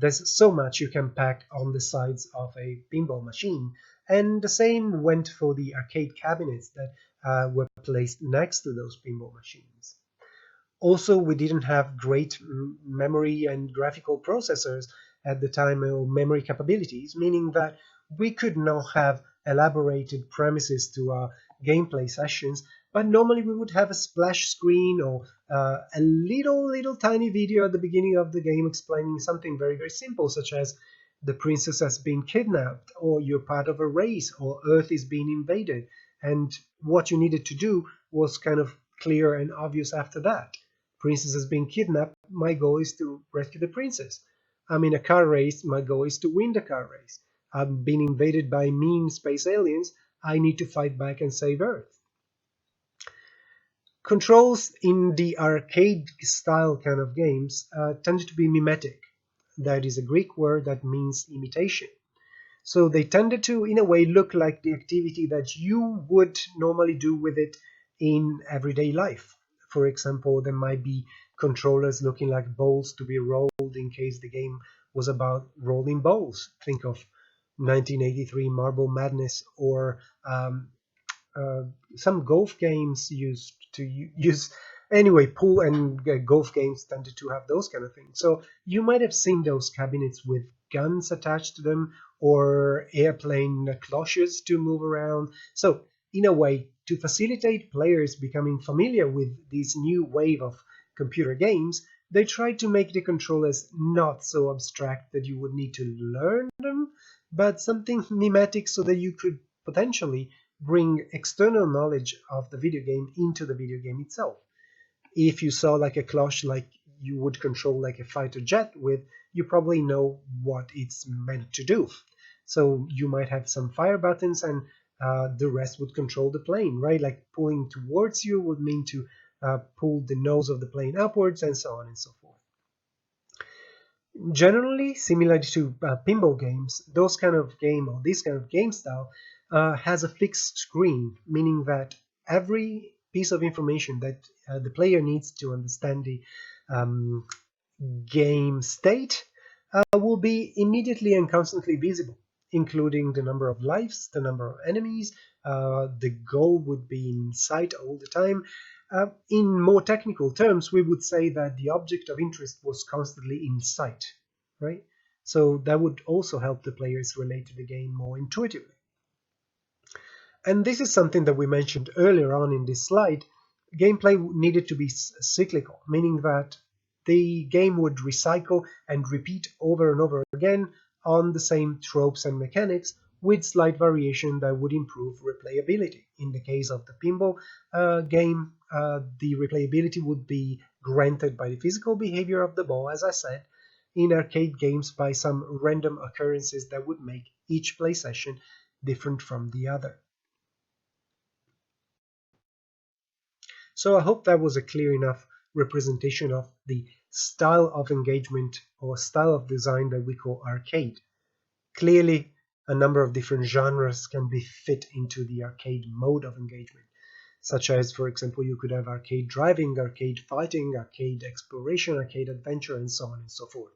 there's so much you can pack on the sides of a pinball machine, and the same went for the arcade cabinets that were placed next to those pinball machines. Also, we didn't have great memory and graphical processors at the time, or memory capabilities, meaning that we could not have elaborated premises to our gameplay sessions, but normally we would have a splash screen or a little tiny video at the beginning of the game explaining something very, very simple, such as the princess has been kidnapped, or you're part of a race, or Earth is being invaded. And what you needed to do was kind of clear and obvious after that. Princess has been kidnapped, my goal is to rescue the princess. I'm in a car race, my goal is to win the car race. I've been invaded by mean space aliens, I need to fight back and save Earth. Controls in the arcade style kind of games tended to be mimetic. That is a Greek word that means imitation. So they tended to, in a way, look like the activity that you would normally do with it in everyday life. For example, there might be controllers looking like balls to be rolled in case the game was about rolling balls. Think of 1983 Marble Madness, or some golf games used to use. Anyway, pool and golf games tended to have those kind of things. So you might have seen those cabinets with guns attached to them, or airplane cloches to move around. So in a way, to facilitate players becoming familiar with this new wave of computer games, they tried to make the controllers not so abstract that you would need to learn them, but something mimetic so that you could potentially bring external knowledge of the video game into the video game itself. If you saw like a cloche like you would control like a fighter jet with, you probably know what it's meant to do. So you might have some fire buttons, and the rest would control the plane, right? Like pulling towards you would mean to pull the nose of the plane upwards, and so on and so forth. Generally, similar to pinball games, those kind of game or this kind of game style has a fixed screen, meaning that every piece of information that the player needs to understand the game state will be immediately and constantly visible, including the number of lives, the number of enemies. The goal would be in sight all the time. In more technical terms, we would say that the object of interest was constantly in sight, right? So that would also help the players relate to the game more intuitively. And this is something that we mentioned earlier on in this slide. Gameplay needed to be cyclical, meaning that the game would recycle and repeat over and over again on the same tropes and mechanics, with slight variation that would improve replayability. In the case of the pinball game, the replayability would be granted by the physical behavior of the ball, as I said, in arcade games by some random occurrences that would make each play session different from the other. So I hope that was a clear enough representation of the style of engagement or style of design that we call arcade. Clearly, a number of different genres can be fit into the arcade mode of engagement, such as, for example, you could have arcade driving, arcade fighting, arcade exploration, arcade adventure, and so on and so forth.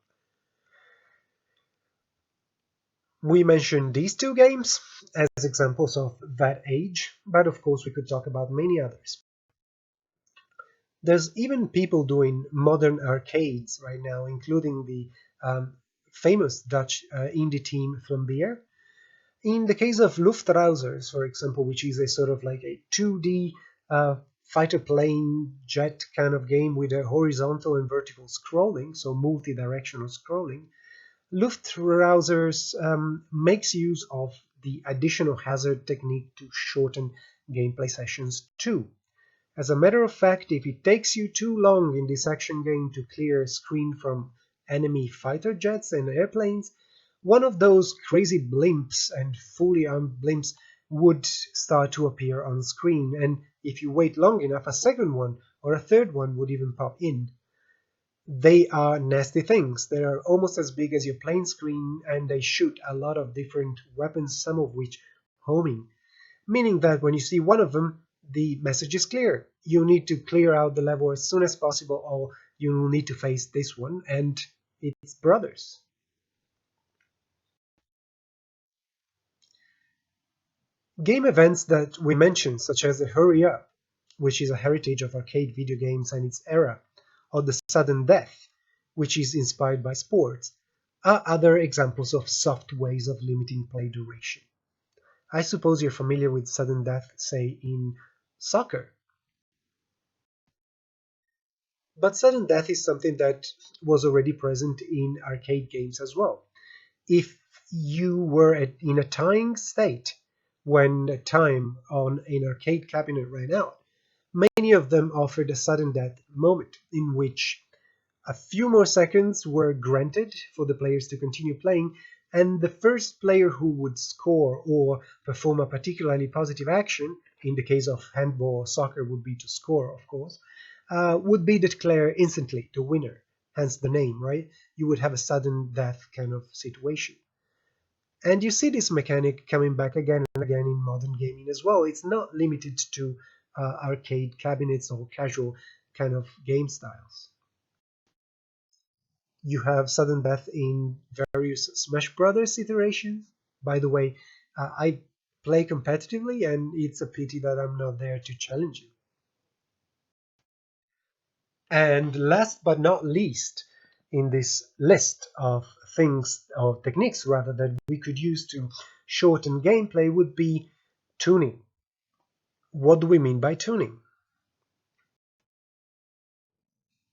We mentioned these two games as examples of that age, but of course we could talk about many others. There's even people doing modern arcades right now, including the famous Dutch indie team Flambeer. In the case of Luftrausers, for example, which is a sort of like a 2D fighter plane jet kind of game with a horizontal and vertical scrolling, so multi-directional scrolling, Luftrausers makes use of the additional hazard technique to shorten gameplay sessions too. As a matter of fact, if it takes you too long in this action game to clear a screen from enemy fighter jets and airplanes, one of those crazy blimps and fully armed blimps would start to appear on screen, and if you wait long enough, a second one or a third one would even pop in. They are nasty things. They are almost as big as your plane screen, and they shoot a lot of different weapons, some of which homing, meaning that when you see one of them, the message is clear. You need to clear out the level as soon as possible, or you will need to face this one and its brothers. Game events that we mentioned, such as the Hurry Up, which is a heritage of arcade video games and its era, or the Sudden Death, which is inspired by sports, are other examples of soft ways of limiting play duration. I suppose you're familiar with sudden death, say, in soccer. But sudden death is something that was already present in arcade games as well. If you were in a tying state when time on an arcade cabinet ran out, many of them offered a sudden death moment in which a few more seconds were granted for the players to continue playing, and the first player who would score or perform a particularly positive action, in the case of handball or soccer would be to score, of course, would be declared instantly the winner, hence the name, right? You would have a sudden death kind of situation. And you see this mechanic coming back again and again in modern gaming as well. It's not limited to arcade cabinets or casual kind of game styles. You have sudden death in various Smash Brothers iterations. By the way, I play competitively, and it's a pity that I'm not there to challenge you. And last but not least, in this list of things, or techniques rather, that we could use to shorten gameplay would be tuning. What do we mean by tuning?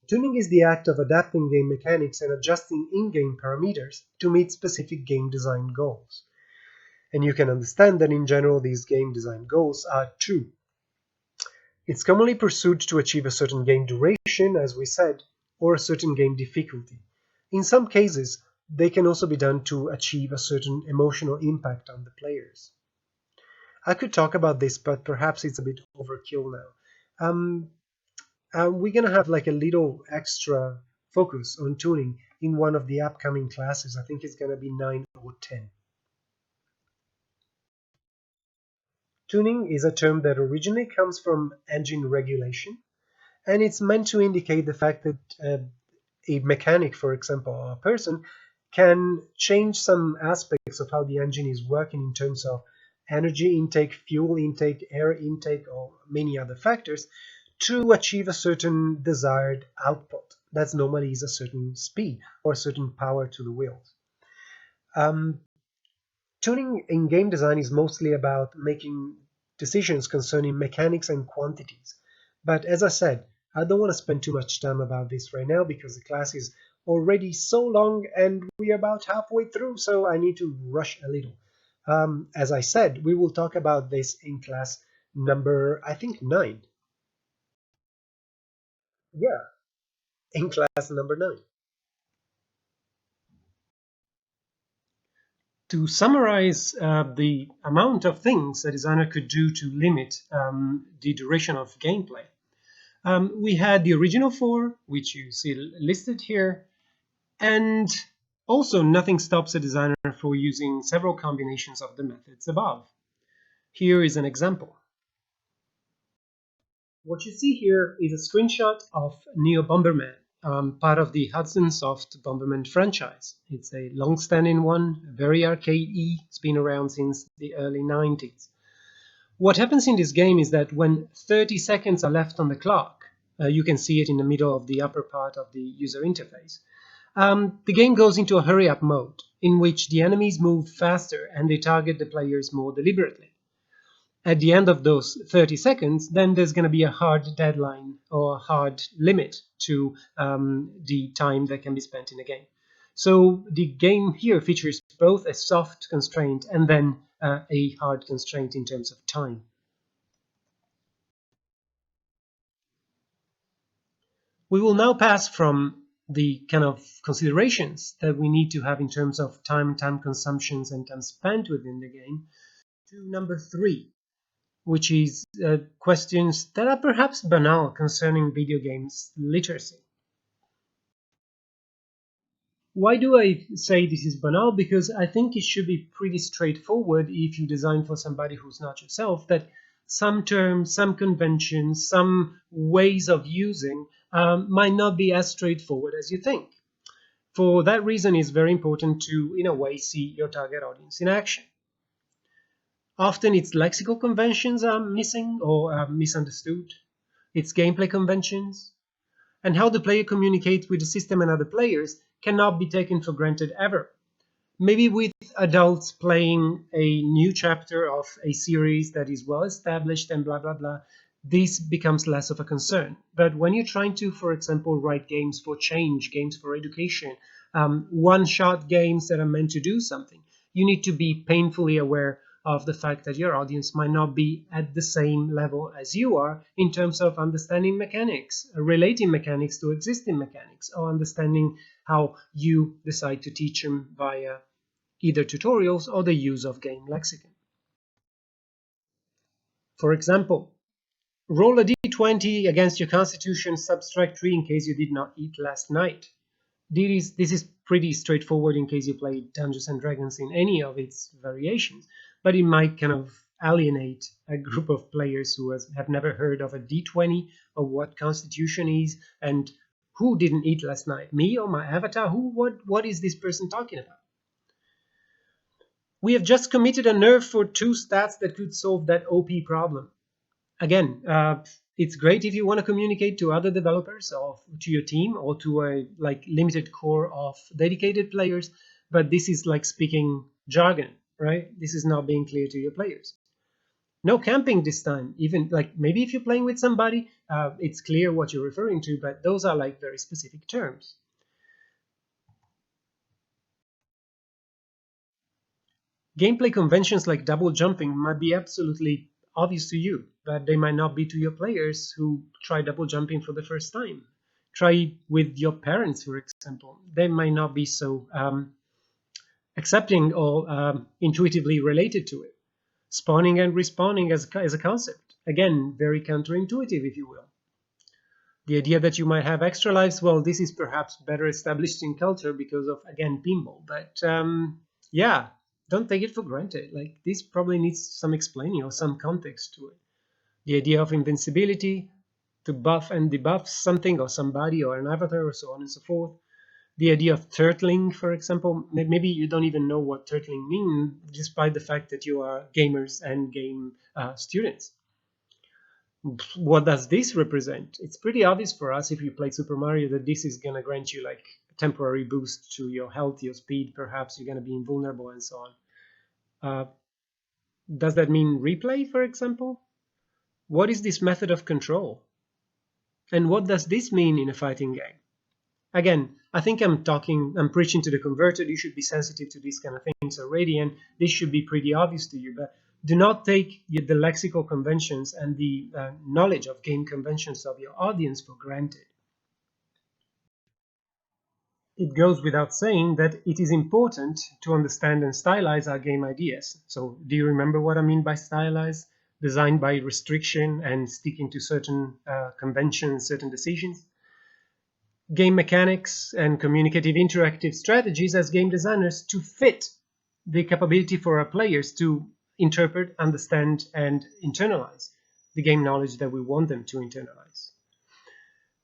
Tuning is the act of adapting game mechanics and adjusting in-game parameters to meet specific game design goals. And you can understand that in general these game design goals are two. It's commonly pursued to achieve a certain game duration, as we said, or a certain game difficulty. In some cases, they can also be done to achieve a certain emotional impact on the players. I could talk about this, but perhaps it's a bit overkill now. We're gonna have like a little extra focus on tuning in one of the upcoming classes. I think it's gonna be 9 or 10. Tuning is a term that originally comes from engine regulation, and it's meant to indicate the fact that a mechanic, for example, or a person, can change some aspects of how the engine is working in terms of energy intake, fuel intake, air intake, or many other factors to achieve a certain desired output. That's normally is a certain speed or a certain power to the wheels. Um, Tuning in game design is mostly about making decisions concerning mechanics and quantities. But as I said, I don't want to spend too much time about this right now because the class is already so long and we're about halfway through, so I need to rush a little. As I said, we will talk about this in class number, I think, 9. Yeah, in class number 9. To summarize the amount of things a designer could do to limit the duration of gameplay, we had the original four, which you see listed here, and also nothing stops a designer for using several combinations of the methods above. Here is an example. What you see here is a screenshot of Neo Bomberman, part of the Hudson Soft Bomberman franchise. It's a long-standing one, very arcade-y. It's been around since the early 90s. What happens in this game is that when 30 seconds are left on the clock, you can see it in the middle of the upper part of the user interface, the game goes into a hurry-up mode, in which the enemies move faster and they target the players more deliberately. At the end of those 30 seconds, then there's going to be a hard deadline or a hard limit to the time that can be spent in the game. So the game here features both a soft constraint and then a hard constraint in terms of time. We will now pass from the kind of considerations that we need to have in terms of time consumptions, and time spent within the game to number 3, which is questions that are perhaps banal concerning video games literacy. Why do I say this is banal? Because I think it should be pretty straightforward if you design for somebody who's not yourself, that some terms, some conventions, some ways of using might not be as straightforward as you think. For that reason, it's very important to, in a way, see your target audience in action. Often its lexical conventions are missing or are misunderstood, its gameplay conventions, and how the player communicates with the system and other players cannot be taken for granted ever. Maybe with adults playing a new chapter of a series that is well established and blah blah blah, this becomes less of a concern. But when you're trying to, for example, write games for change, games for education, one-shot games that are meant to do something, you need to be painfully aware of the fact that your audience might not be at the same level as you are in terms of understanding mechanics, relating mechanics to existing mechanics, or understanding how you decide to teach them via either tutorials or the use of game lexicon. For example, roll a d20 against your constitution, subtract 3 in case you did not eat last night. This is pretty straightforward in case you play Dungeons and Dragons in any of its variations, but it might kind of alienate a group of players who have never heard of a d20 or what constitution is and who didn't eat last night, me or my avatar. What is this person talking about? We have just committed a nerf for 2 stats that could solve that OP problem. Again, it's great if you want to communicate to other developers or to your team or to a limited core of dedicated players, but this is like speaking jargon, right? This is not being clear to your players. No camping this time. Even maybe if you're playing with somebody, it's clear what you're referring to, but those are very specific terms. Gameplay conventions like double jumping might be absolutely obvious to you, but they might not be to your players who try double jumping for the first time. Try with your parents, for example. They might not be so accepting or intuitively related to it. Spawning and respawning as a concept. Again, very counterintuitive, if you will. The idea that you might have extra lives, well, this is perhaps better established in culture because of, again, pinball. But yeah, don't take it for granted. This probably needs some explaining or some context to it. The idea of invincibility, to buff and debuff something or somebody or an avatar or so on and so forth. The idea of turtling, for example. Maybe you don't even know what turtling means, despite the fact that you are gamers and game students. What does this represent? It's pretty obvious for us if you play Super Mario that this is going to grant you a temporary boost to your health, your speed, perhaps you're going to be invulnerable and so on. Does that mean replay, for example? What is this method of control? And what does this mean in a fighting game? Again, I think I'm preaching to the converted. You should be sensitive to these kind of things already, and this should be pretty obvious to you. But do not take the lexical conventions and the knowledge of game conventions of your audience for granted. It goes without saying that it is important to understand and stylize our game ideas. So do you remember what I mean by stylize? Designed by restriction and sticking to certain conventions, certain decisions. Game mechanics and communicative interactive strategies as game designers to fit the capability for our players to interpret, understand, and internalize the game knowledge that we want them to internalize.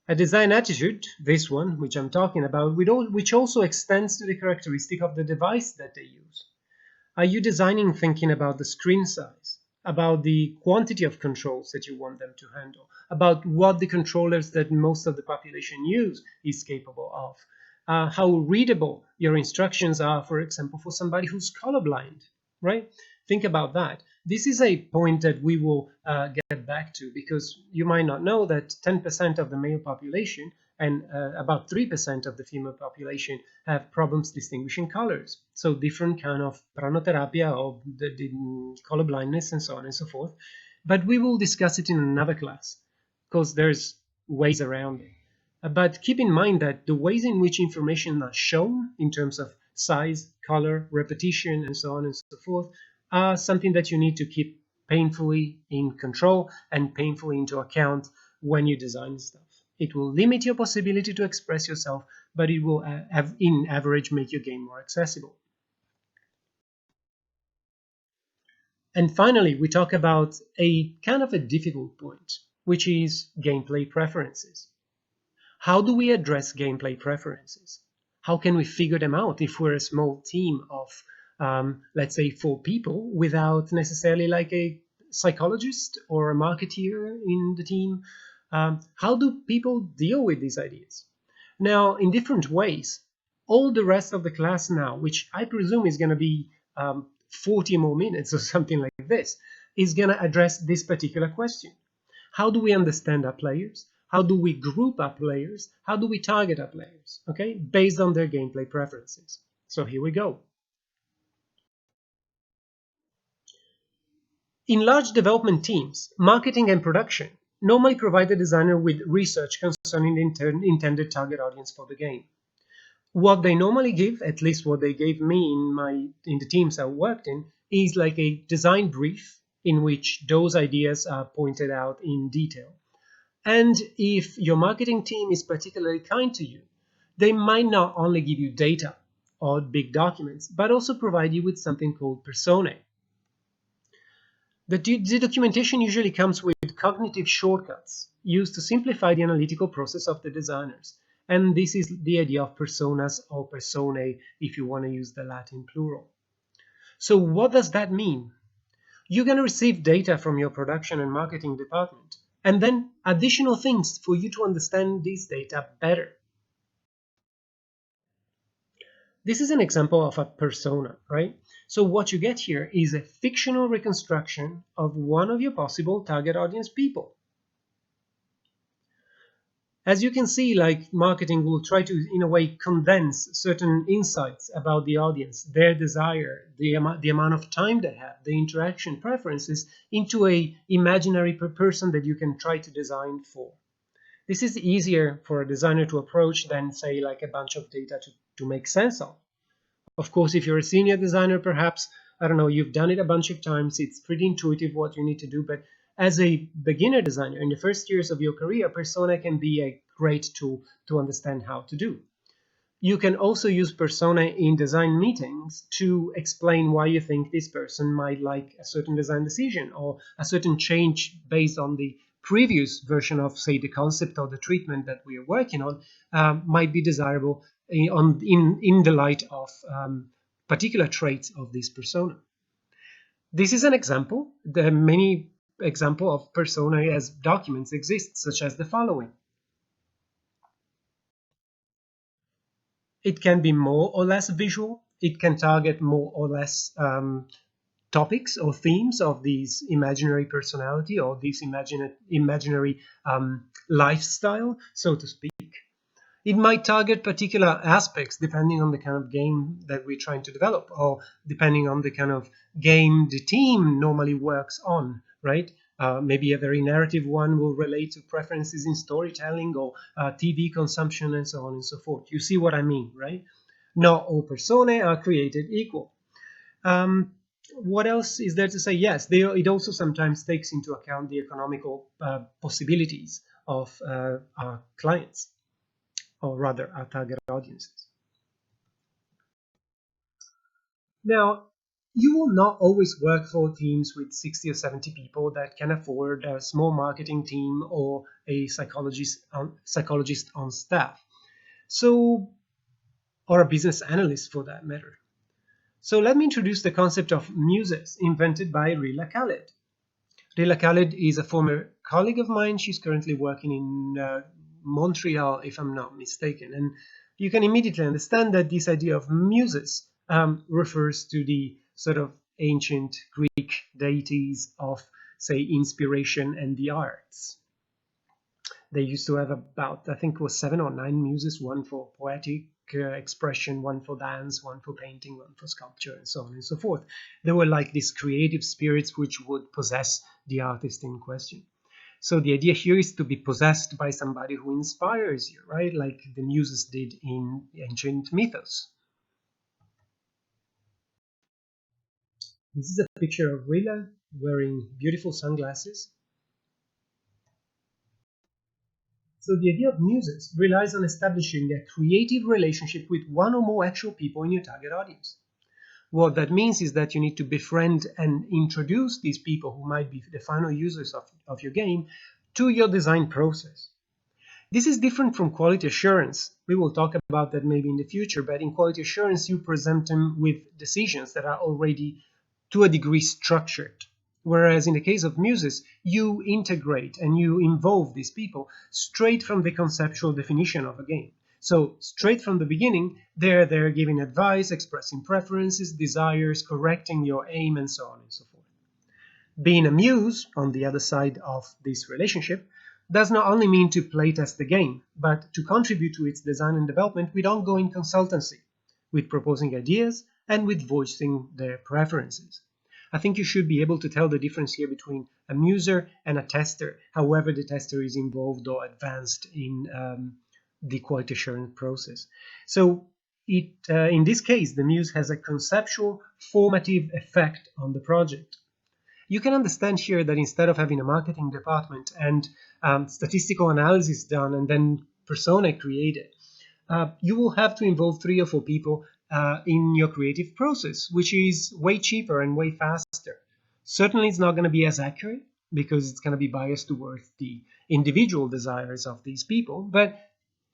A design attitude, this one, which I'm talking about, which also extends to the characteristic of the device that they use. Are you designing thinking about the screen size, about the quantity of controls that you want them to handle, about what the controllers that most of the population use is capable of, how readable your instructions are, for example, for somebody who's colorblind, right? Think about that. This is a point that we will get back to, because you might not know that 10% of the male population and about 3% of the female population have problems distinguishing colors. So different kind of pranoterapia or the color blindness and so on and so forth. But we will discuss it in another class because there's ways around it. But keep in mind that the ways in which information are shown in terms of size, color, repetition, and so on and so forth are something that you need to keep painfully in control and painfully into account when you design stuff. It will limit your possibility to express yourself, but it will, in average, make your game more accessible. And finally, we talk about a kind of a difficult point, which is gameplay preferences. How do we address gameplay preferences? How can we figure them out if we're a small team of, let's say, 4 people without necessarily like a psychologist or a marketeer in the team? How do people deal with these ideas? Now, in different ways, all the rest of the class now, which I presume is going to be 40 more minutes or something like this, is going to address this particular question. How do we understand our players? How do we group our players? How do we target our players? Okay, based on their gameplay preferences. So here we go. In large development teams, marketing and production normally provide the designer with research concerning the intended target audience for the game. What they normally give, at least what they gave me in the teams I worked in, is like a design brief in which those ideas are pointed out in detail. And if your marketing team is particularly kind to you, they might not only give you data or big documents, but also provide you with something called personae. The documentation usually comes with cognitive shortcuts used to simplify the analytical process of the designers. And this is the idea of personas or personae, if you want to use the Latin plural. So what does that mean? You're going to receive data from your production and marketing department, and then additional things for you to understand this data better. This is an example of a persona, right? So what you get here is a fictional reconstruction of one of your possible target audience people. As you can see, like marketing will try to, in a way, condense certain insights about the audience, their desire, the amount of time they have, the interaction preferences, into a imaginary person that you can try to design for. This is easier for a designer to approach than, say, like a bunch of data to make sense of. Of course, if you're a senior designer, perhaps, I don't know, you've done it a bunch of times, it's pretty intuitive what you need to do, but as a beginner designer in the first years of your career, persona can be a great tool to understand how to do. You can also use persona in design meetings to explain why you think this person might like a certain design decision or a certain change based on the previous version of, say, the concept or the treatment that we are working on might be desirable in the light of particular traits of this persona. This is an example. There are many examples of persona as documents exist, such as the following. It can be more or less visual. It can target more or less topics or themes of these imaginary personality or this imaginary lifestyle, so to speak. It might target particular aspects depending on the kind of game that we're trying to develop or depending on the kind of game the team normally works on, right? Maybe a very narrative one will relate to preferences in storytelling or TV consumption and so on and so forth. You see what I mean, right? Not all personae are created equal. Um, what else is there to say? Yes, it also sometimes takes into account the economical possibilities of our clients, or rather our target audiences. Now, you will not always work for teams with 60 or 70 people that can afford a small marketing team or a psychologist on staff. So, or a business analyst for that matter. So let me introduce the concept of MUSE'S, invented by Rila Khaled. Rila Khaled is a former colleague of mine. She's currently working in Montreal, if I'm not mistaken. And you can immediately understand that this idea of muses refers to the sort of ancient Greek deities of, say, inspiration and the arts. They used to have about, I think it was 7 or 9 muses, one for poetic expression, one for dance, one for painting, one for sculpture, and so on and so forth. They were like these creative spirits which would possess the artist in question. So the idea here is to be possessed by somebody who inspires you, right? Like the muses did in ancient mythos. This is a picture of Rila wearing beautiful sunglasses. So the idea of muses relies on establishing a creative relationship with one or more actual people in your target audience. What that means is that you need to befriend and introduce these people who might be the final users of your game to your design process. This is different from quality assurance. We will talk about that maybe in the future, but in quality assurance, you present them with decisions that are already to a degree structured. Whereas in the case of muses, you integrate and you involve these people straight from the conceptual definition of a game. So straight from the beginning, they're giving advice, expressing preferences, desires, correcting your aim, and so on and so forth. Being a muse, on the other side of this relationship, does not only mean to playtest the game, but to contribute to its design and development with ongoing consultancy, with proposing ideas, and with voicing their preferences. I think you should be able to tell the difference here between a muser and a tester, however the tester is involved or advanced in the quality assurance process. So in this case, the muse has a conceptual, formative effect on the project. You can understand here that instead of having a marketing department and statistical analysis done and then persona created, you will have to involve 3 or 4 people in your creative process, which is way cheaper and way faster. Certainly, it's not going to be as accurate because it's going to be biased towards the individual desires of these people. But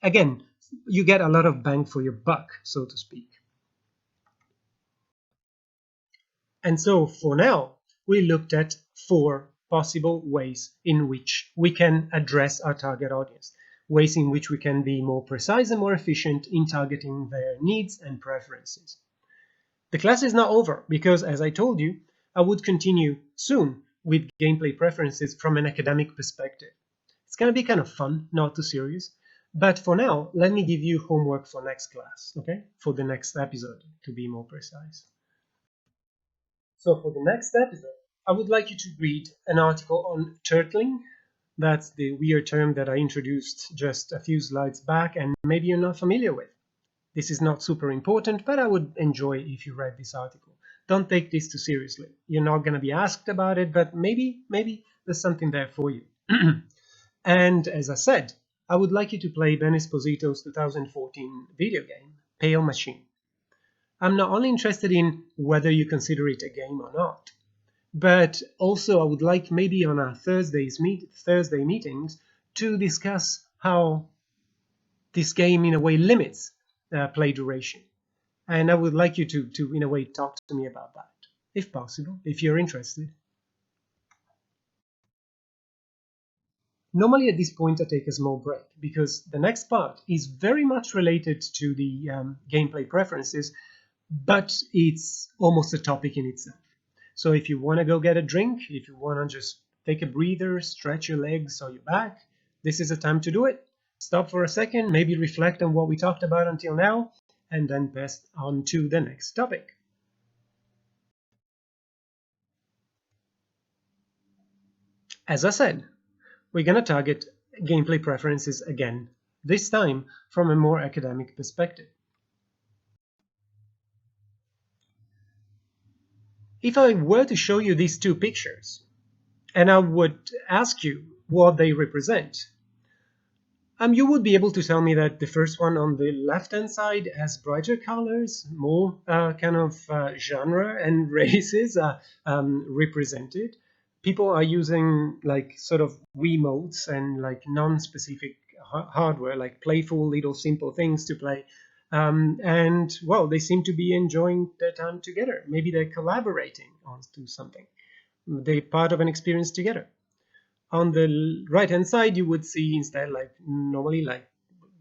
again, you get a lot of bang for your buck, so to speak. And so for now, we looked at 4 possible ways in which we can address our target audience, ways in which we can be more precise and more efficient in targeting their needs and preferences. The class is not over because, as I told you, I would continue soon with gameplay preferences from an academic perspective. It's going to be kind of fun, not too serious. But for now, let me give you homework for next class, okay? For the next episode, to be more precise. So for the next episode, I would like you to read an article on turtling. That's the weird term that I introduced just a few slides back and maybe you're not familiar with. This is not super important, but I would enjoy if you read this article. Don't take this too seriously. You're not going to be asked about it, but maybe there's something there for you. And as I said, I would like you to play Ben Esposito's 2014 video game, Pale Machine. I'm not only interested in whether you consider it a game or not, but also I would like maybe on our Thursday meetings to discuss how this game in a way limits play duration. And I would like you to in a way talk to me about that, if possible, if you're interested. Normally at this point I take a small break because the next part is very much related to the gameplay preferences, but it's almost a topic in itself. So if you want to go get a drink, if you want to just take a breather, stretch your legs or your back, this is the time to do it. Stop for a second, maybe reflect on what we talked about until now, and then pass on to the next topic. As I said, we're going to target gameplay preferences again, this time from a more academic perspective. If I were to show you these two pictures, and I would ask you what they represent, you would be able to tell me that the first one on the left-hand side has brighter colors, more kind of genre and races represented. People are using like sort of Wiimotes and like non-specific hardware, like playful little simple things to play. And well, they seem to be enjoying their time together. Maybe they're collaborating on to something. They're part of an experience together. On the right hand side, you would see instead like normally like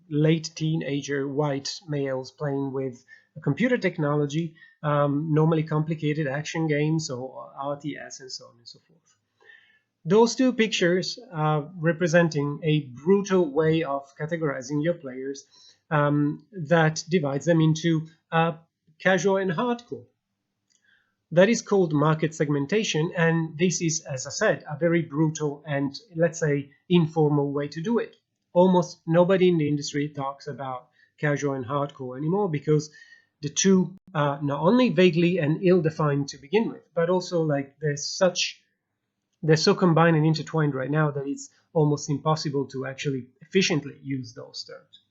late teenager white males playing with computer technology, normally complicated action games or RTS and so on and so forth. Those two pictures are representing a brutal way of categorizing your players that divides them into casual and hardcore. That is called market segmentation, and this is, as I said, a very brutal and, let's say, informal way to do it. Almost nobody in the industry talks about casual and hardcore anymore because the two are not only vaguely and ill-defined to begin with, but also like they're so combined and intertwined right now that it's almost impossible to actually efficiently use those terms.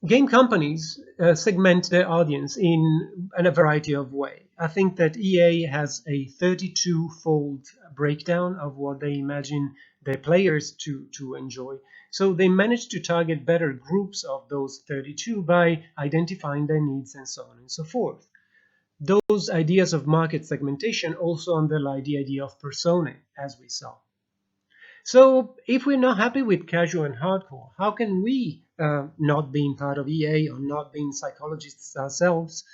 Game companies segment their audience in a variety of ways. I think that EA has a 32-fold breakdown of what they imagine their players to enjoy. So they managed to target better groups of those 32 by identifying their needs and so on and so forth. Those ideas of market segmentation also underlie the idea of personae, as we saw. So if we're not happy with casual and hardcore, how can we, not being part of EA or not being psychologists ourselves,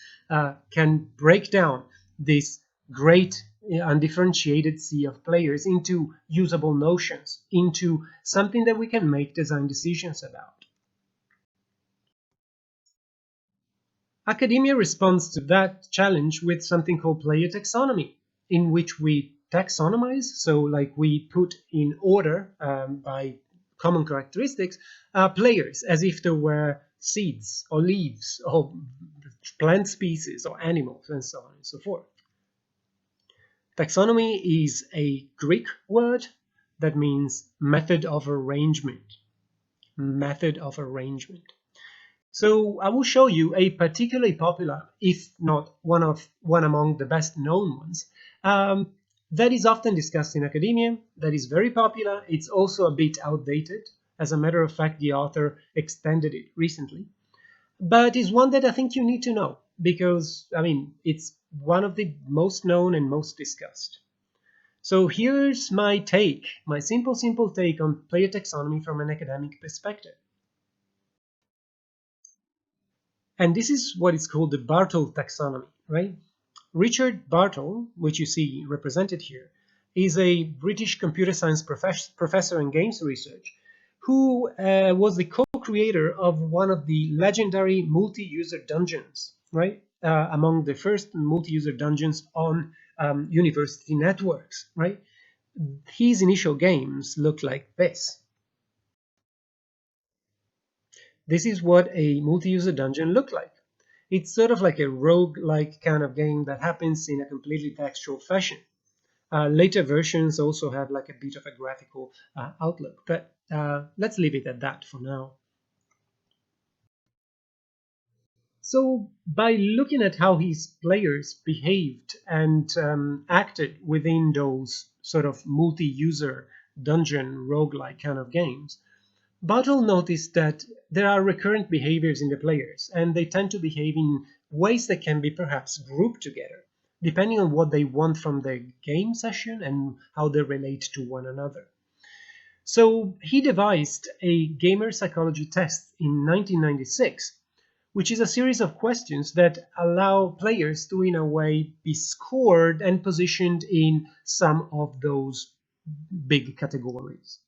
can break down this great undifferentiated sea of players into usable notions, into something that we can make design decisions about? Academia responds to that challenge with something called player taxonomy, in which we taxonomize, so like we put in order by common characteristics, players as if there were seeds or leaves or plant species or animals and so on and so forth. Taxonomy is a Greek word that means method of arrangement. Method of arrangement. So I will show you a particularly popular, if not one among the best known ones, that is often discussed in academia, that is very popular. It's also a bit outdated. As a matter of fact, the author extended it recently. But it's one that I think you need to know because, I mean, it's one of the most known and most discussed. So here's my take, my simple take on player taxonomy from an academic perspective. And this is what is called the Bartle taxonomy, right? Richard Bartle, which you see represented here, is a British computer science professor in games research who was the co-creator of one of the legendary multi-user dungeons, right? Among the first multi-user dungeons on university networks, right? His initial games looked like this. This is what a multi-user dungeon looked like. It's sort of like a rogue-like kind of game that happens in a completely textual fashion. Later versions also have like a bit of a graphical outlook, but let's leave it at that for now. So by looking at how his players behaved and acted within those sort of multi-user dungeon roguelike kind of games, Bartle noticed that there are recurrent behaviors in the players, and they tend to behave in ways that can be perhaps grouped together, depending on what they want from the game session and how they relate to one another. So he devised a gamer psychology test in 1996, which is a series of questions that allow players to, in a way, be scored and positioned in some of those big categories.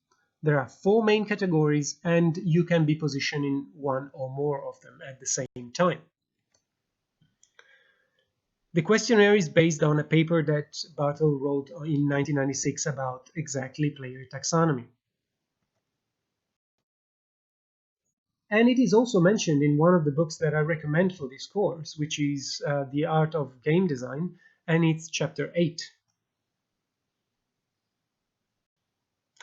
There are 4 main categories, and you can be positioned in one or more of them at the same time. The questionnaire is based on a paper that Bartle wrote in 1996 about exactly player taxonomy. And it is also mentioned in one of the books that I recommend for this course, which is The Art of Game Design, and it's chapter 8.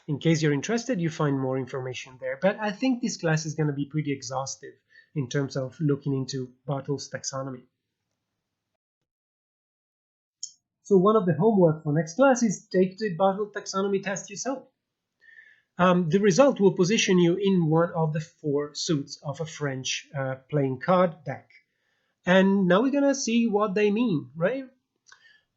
In case you're interested, you find more information there. But I think this class is going to be pretty exhaustive in terms of looking into Bartle's taxonomy. So one of the homework for next class is take the Bartle taxonomy test yourself. The result will position you in one of the 4 suits of a French playing card deck. And now we're going to see what they mean, right?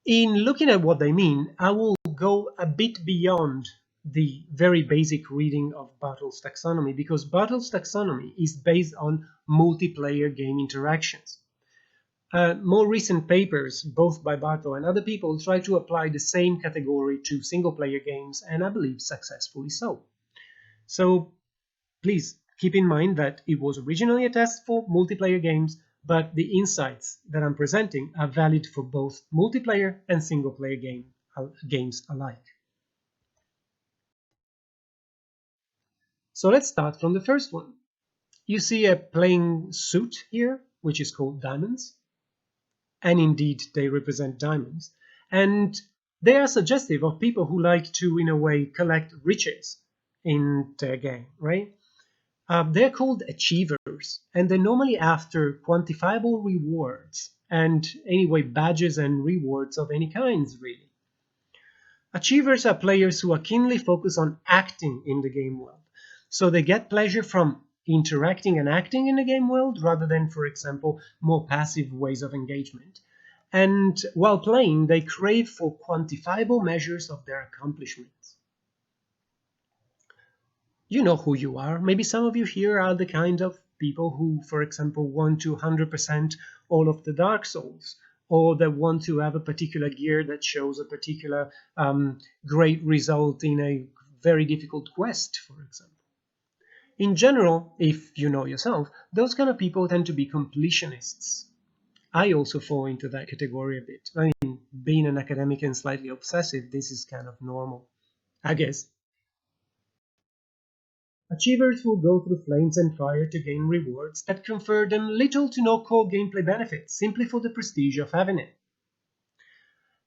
In looking at what they mean, I will go a bit beyond the very basic reading of Bartle's taxonomy, because Bartle's taxonomy is based on multiplayer game interactions. More recent papers, both by Bartle and other people, try to apply the same category to single-player games, and I believe successfully so. So please keep in mind that it was originally a test for multiplayer games, but the insights that I'm presenting are valid for both multiplayer and single-player games alike. So let's start from the first one. You see a playing suit here, which is called diamonds. And indeed, they represent diamonds. And they are suggestive of people who like to, in a way, collect riches in their game, right? They're called achievers, and they're normally after quantifiable rewards and anyway badges and rewards of any kinds, really. Achievers are players who are keenly focused on acting in the game world. So they get pleasure from interacting and acting in the game world rather than, for example, more passive ways of engagement. And while playing, they crave for quantifiable measures of their accomplishments. You know who you are. Maybe some of you here are the kind of people who, for example, want to 100% all of the Dark Souls, or that want to have a particular gear that shows a particular great result in a very difficult quest, for example. In general, if you know yourself, those kind of people tend to be completionists. I also fall into that category a bit. I mean, being an academic and slightly obsessive, this is kind of normal, I guess. Achievers will go through flames and fire to gain rewards that confer them little to no core gameplay benefits, simply for the prestige of having it.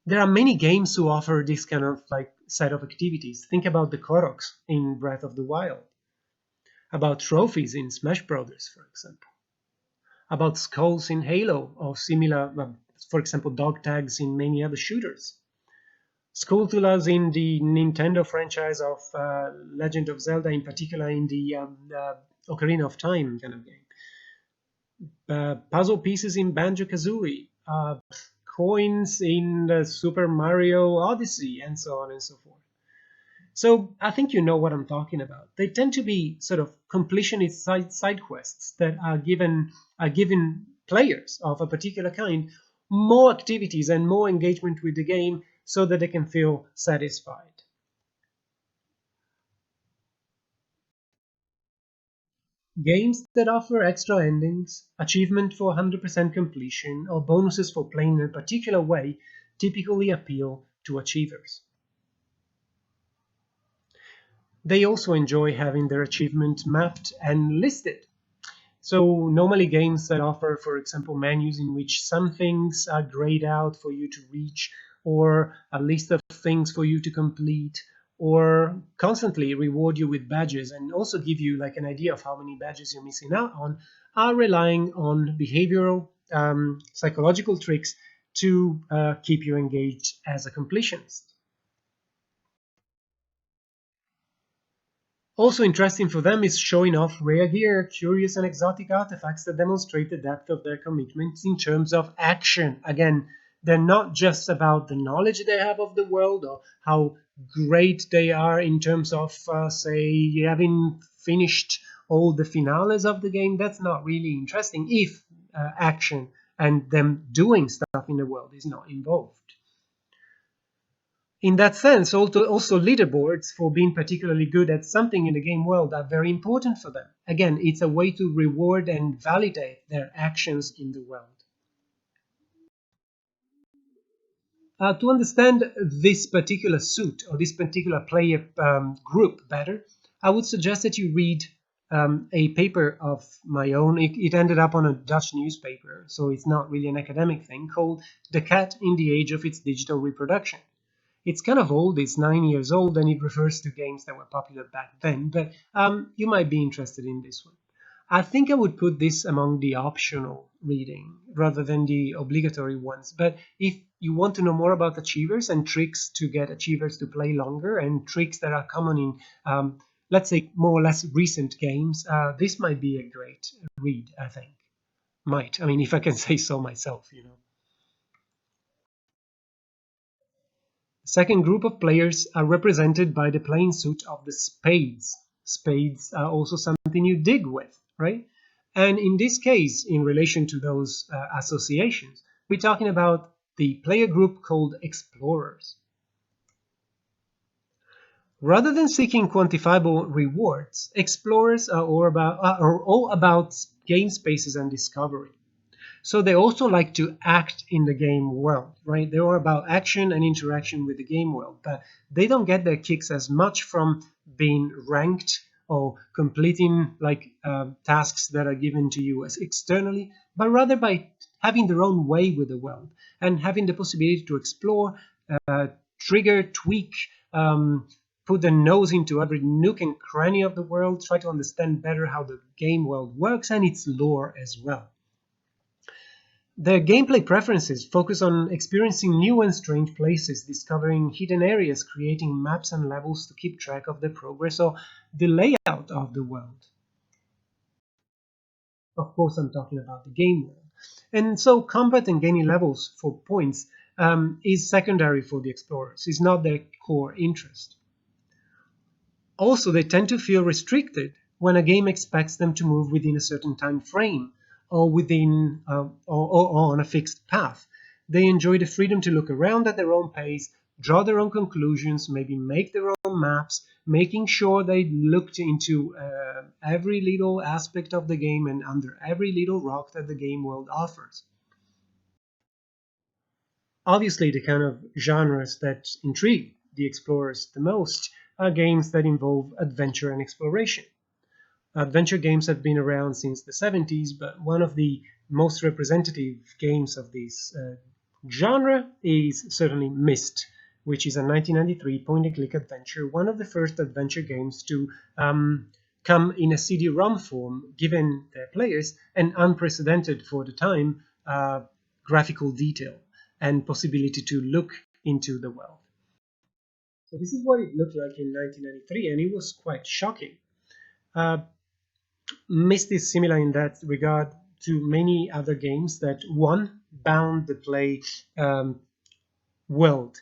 There are many games who offer this kind of set of activities. Think about the Koroks in Breath of the Wild, about trophies in Smash Brothers, for example, about skulls in Halo, or similar, for example, dog tags in many other shooters. Skulltulas in the Nintendo franchise of Legend of Zelda, in particular in the Ocarina of Time kind of game. Puzzle pieces in Banjo-Kazooie, coins in Super Mario Odyssey, and so on and so forth. So I think you know what I'm talking about. They tend to be sort of completionist side quests that are given players of a particular kind more activities and more engagement with the game so that they can feel satisfied. Games that offer extra endings, achievement for 100% completion, or bonuses for playing in a particular way typically appeal to achievers. They also enjoy having their achievement mapped and listed. So normally games that offer, for example, menus in which some things are grayed out for you to reach, or a list of things for you to complete, or constantly reward you with badges and also give you an idea of how many badges you're missing out on, are relying on behavioral psychological tricks to keep you engaged as a completionist. Also interesting for them is showing off rare gear, curious and exotic artifacts that demonstrate the depth of their commitments in terms of action. Again, they're not just about the knowledge they have of the world or how great they are in terms of, say, having finished all the finales of the game. That's not really interesting if action and them doing stuff in the world is not involved. In that sense, also leaderboards for being particularly good at something in the game world are very important for them. Again, it's a way to reward and validate their actions in the world. To understand this particular suit or this particular player group better, I would suggest that you read a paper of my own. It ended up on a Dutch newspaper, so it's not really an academic thing, called The Cat in the Age of Its Digital Reproduction. It's kind of old, it's 9 years old, and it refers to games that were popular back then, but you might be interested in this one. I think I would put this among the optional reading rather than the obligatory ones. But if you want to know more about achievers and tricks to get achievers to play longer and tricks that are common in, let's say, more or less recent games, this might be a great read, I think. Might. I mean, if I can say so myself. The second group of players are represented by the playing suit of the spades. Spades are also something you dig with, right? And in this case, in relation to those associations, we're talking about the player group called explorers. Rather than seeking quantifiable rewards, explorers are all about game spaces and discovery. So they also like to act in the game world, right? They are about action and interaction with the game world, but they don't get their kicks as much from being ranked or completing like tasks that are given to you as externally, but rather by having their own way with the world and having the possibility to explore, trigger, tweak, put their nose into every nook and cranny of the world, try to understand better how the game world works and its lore as well. Their gameplay preferences focus on experiencing new and strange places, discovering hidden areas, creating maps and levels to keep track of the progress or the layout of the world. Of course, I'm talking about the game world. And so combat and gaining levels for points is secondary for the explorers, is not their core interest. Also, they tend to feel restricted when a game expects them to move within a certain time frame or within or on a fixed path. They enjoy the freedom to look around at their own pace, draw their own conclusions, maybe make their own maps, making sure they looked into every little aspect of the game and under every little rock that the game world offers. Obviously, the kind of genres that intrigue the explorers the most are games that involve adventure and exploration. Adventure games have been around since the 70s, but one of the most representative games of this genre is certainly Myst, which is a 1993 point-and-click adventure, one of the first adventure games to come in a CD-ROM form, given their players an unprecedented for the time graphical detail and possibility to look into the world. So this is what it looked like in 1993, and it was quite shocking. Uh, Myst is similar in that regard to many other games that one bound the play world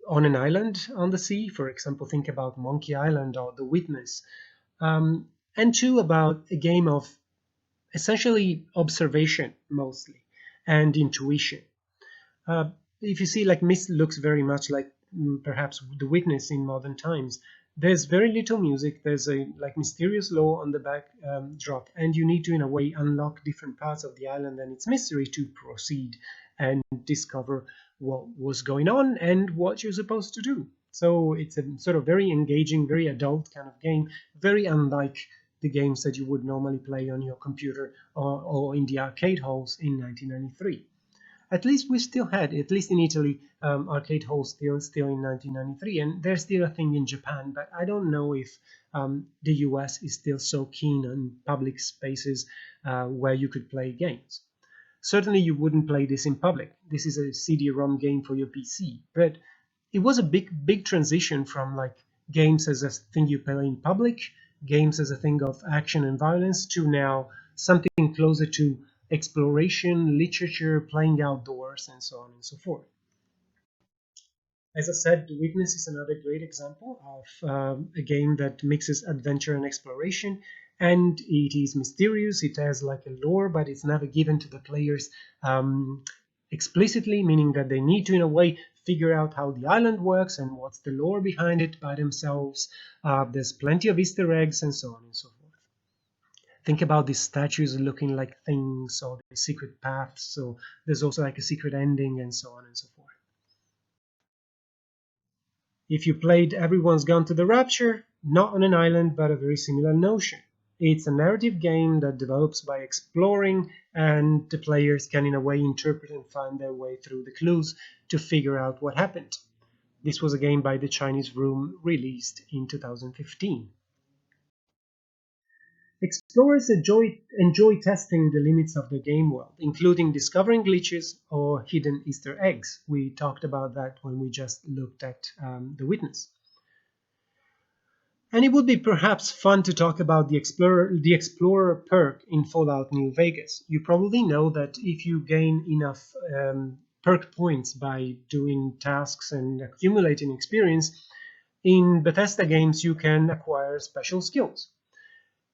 on an island on the sea. For example, think about Monkey Island or The Witness. And two, about a game of essentially observation mostly and intuition. If you see, like Myst looks very much like perhaps The Witness in modern times. There's very little music. There's a like mysterious lore on the backdrop, and you need to, in a way, unlock different parts of the island and its mystery to proceed and discover what was going on and what you're supposed to do. So it's a sort of very engaging, very adult kind of game, very unlike the games that you would normally play on your computer or in the arcade halls in 1993. At least we still had, at least in Italy, arcade halls still in 1993, and there's still a thing in Japan. But I don't know if the US is still so keen on public spaces where you could play games. Certainly, you wouldn't play this in public. This is a CD-ROM game for your PC, but it was a big transition from like games as a thing you play in public, games as a thing of action and violence, to now something closer to exploration, literature, playing outdoors, and so on and so forth. As I said, The Witness is another great example of a game that mixes adventure and exploration, and it is mysterious. It has like a lore, but it's never given to the players explicitly, meaning that they need to, in a way, figure out how the island works and what's the lore behind it by themselves. There's plenty of Easter eggs and so on and so forth. Think about these statues looking like things or the secret paths. So there's also like a secret ending and so on and so forth. If you played Everyone's Gone to the Rapture, not on an island, but a very similar notion. It's a narrative game that develops by exploring, and the players can, in a way, interpret and find their way through the clues to figure out what happened. This was a game by the Chinese Room released in 2015. Explorers enjoy testing the limits of the game world, including discovering glitches or hidden Easter eggs. We talked about that when we just looked at The Witness. And it would be perhaps fun to talk about the Explorer perk in Fallout New Vegas. You probably know that if you gain enough perk points by doing tasks and accumulating experience, in Bethesda games you can acquire special skills.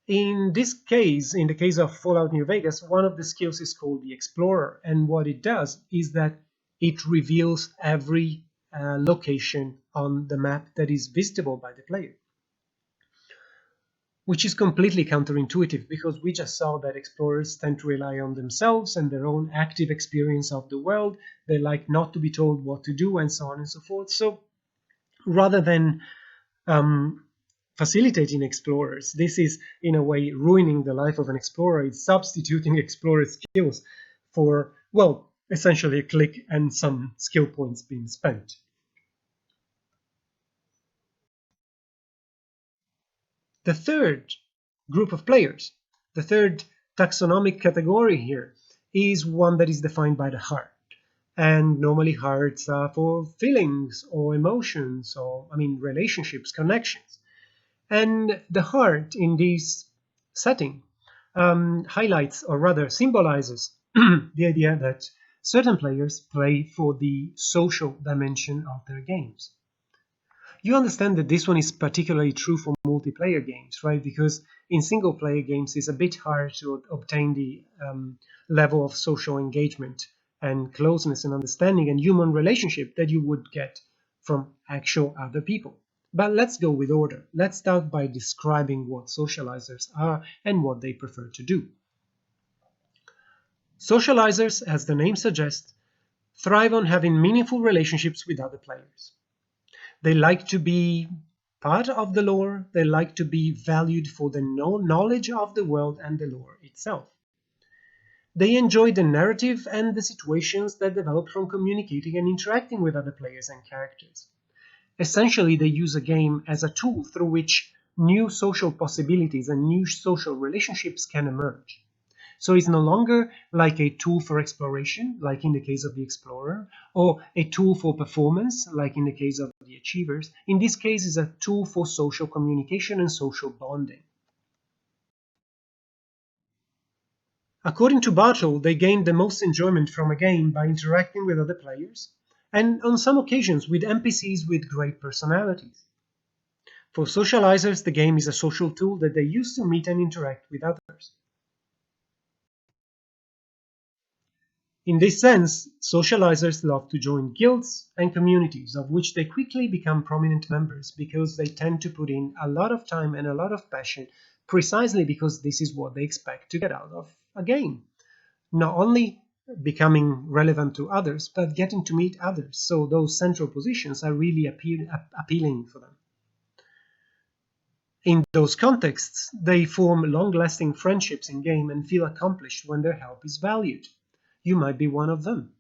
In this case, in the case of Fallout New Vegas, one of the skills is called the Explorer, and what it does is that it reveals every location on the map that is visitable by the player, which is completely counterintuitive because we just saw that explorers tend to rely on themselves and their own active experience of the world. They like not to be told what to do and so on and so forth. So rather than facilitating explorers, this is in a way ruining the life of an explorer. It's substituting explorer skills for, well, essentially a click and some skill points being spent. The third group of players, the third taxonomic category here, is one that is defined by the heart. And normally hearts are for feelings or emotions or, relationships, connections. And the heart in this setting highlights, or rather symbolizes, the idea that certain players play for the social dimension of their games. You understand that this one is particularly true for multiplayer games, right? Because in single player games it's a bit hard to obtain the level of social engagement and closeness and understanding and human relationship that you would get from actual other people. But let's go with order. Let's start by describing what socializers are and what they prefer to do. Socializers, as the name suggests, thrive on having meaningful relationships with other players. They like to be part of the lore. They like to be valued for the knowledge of the world and the lore itself. They enjoy the narrative and the situations that develop from communicating and interacting with other players and characters. Essentially, they use a game as a tool through which new social possibilities and new social relationships can emerge. So it's no longer like a tool for exploration, like in the case of the Explorer, or a tool for performance, like in the case of the Achievers. In this case, it's a tool for social communication and social bonding. According to Bartle, they gain the most enjoyment from a game by interacting with other players, and on some occasions with NPCs with great personalities. For socializers, the game is a social tool that they use to meet and interact with others. In this sense, socializers love to join guilds and communities, of which they quickly become prominent members because they tend to put in a lot of time and a lot of passion, precisely because this is what they expect to get out of a game. Not only becoming relevant to others, but getting to meet others, so those central positions are really appealing for them. In those contexts, they form long-lasting friendships in-game and feel accomplished when their help is valued. You might be one of them.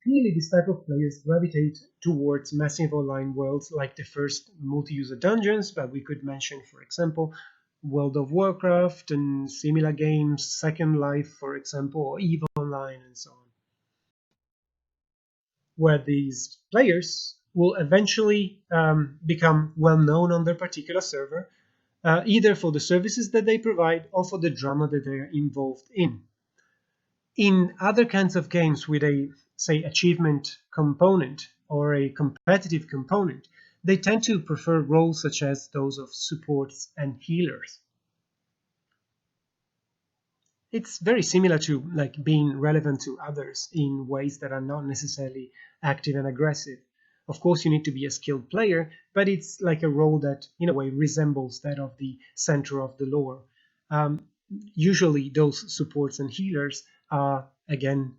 Clearly, this type of players gravitate towards massive online worlds like the first multi-user dungeons, but we could mention, for example, World of Warcraft and similar games, Second Life, for example, or EVE Online, and so on, where these players will eventually become well known on their particular server, either for the services that they provide or for the drama that they're involved in. In other kinds of games with a, say, achievement component or a competitive component, they tend to prefer roles such as those of supports and healers. It's very similar to like being relevant to others in ways that are not necessarily active and aggressive. Of course, you need to be a skilled player, but it's like a role that, in a way, resembles that of the center of the lore. Usually, those supports and healers are, again,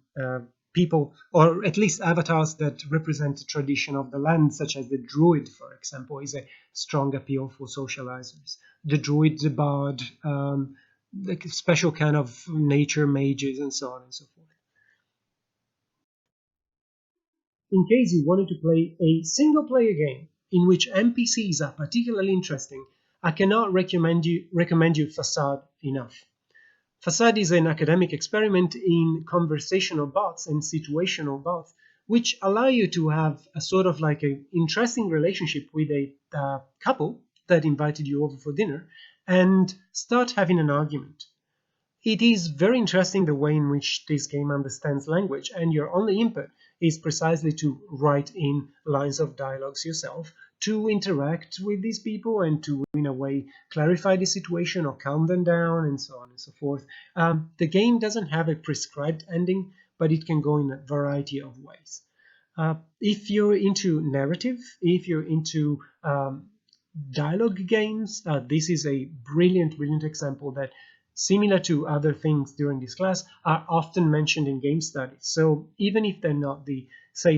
people, or at least avatars that represent the tradition of the land, such as the druid, for example, is a strong appeal for socializers. The druid, the bard, the special kind of nature mages, and so on and so forth. In case you wanted to play a single player game in which NPCs are particularly interesting, I cannot recommend you Facade enough. Facade is an academic experiment in conversational bots and situational bots, which allow you to have a sort of like an interesting relationship with a couple that invited you over for dinner and start having an argument. It is very interesting the way in which this game understands language, and your only input is precisely to write in lines of dialogues yourself to interact with these people and to, in a way, clarify the situation or calm them down and so on and so forth. The game doesn't have a prescribed ending, but it can go in a variety of ways. If you're into narrative, if you're into dialogue games, this is a brilliant example that, similar to other things during this class, are often mentioned in game studies. So even if they're not the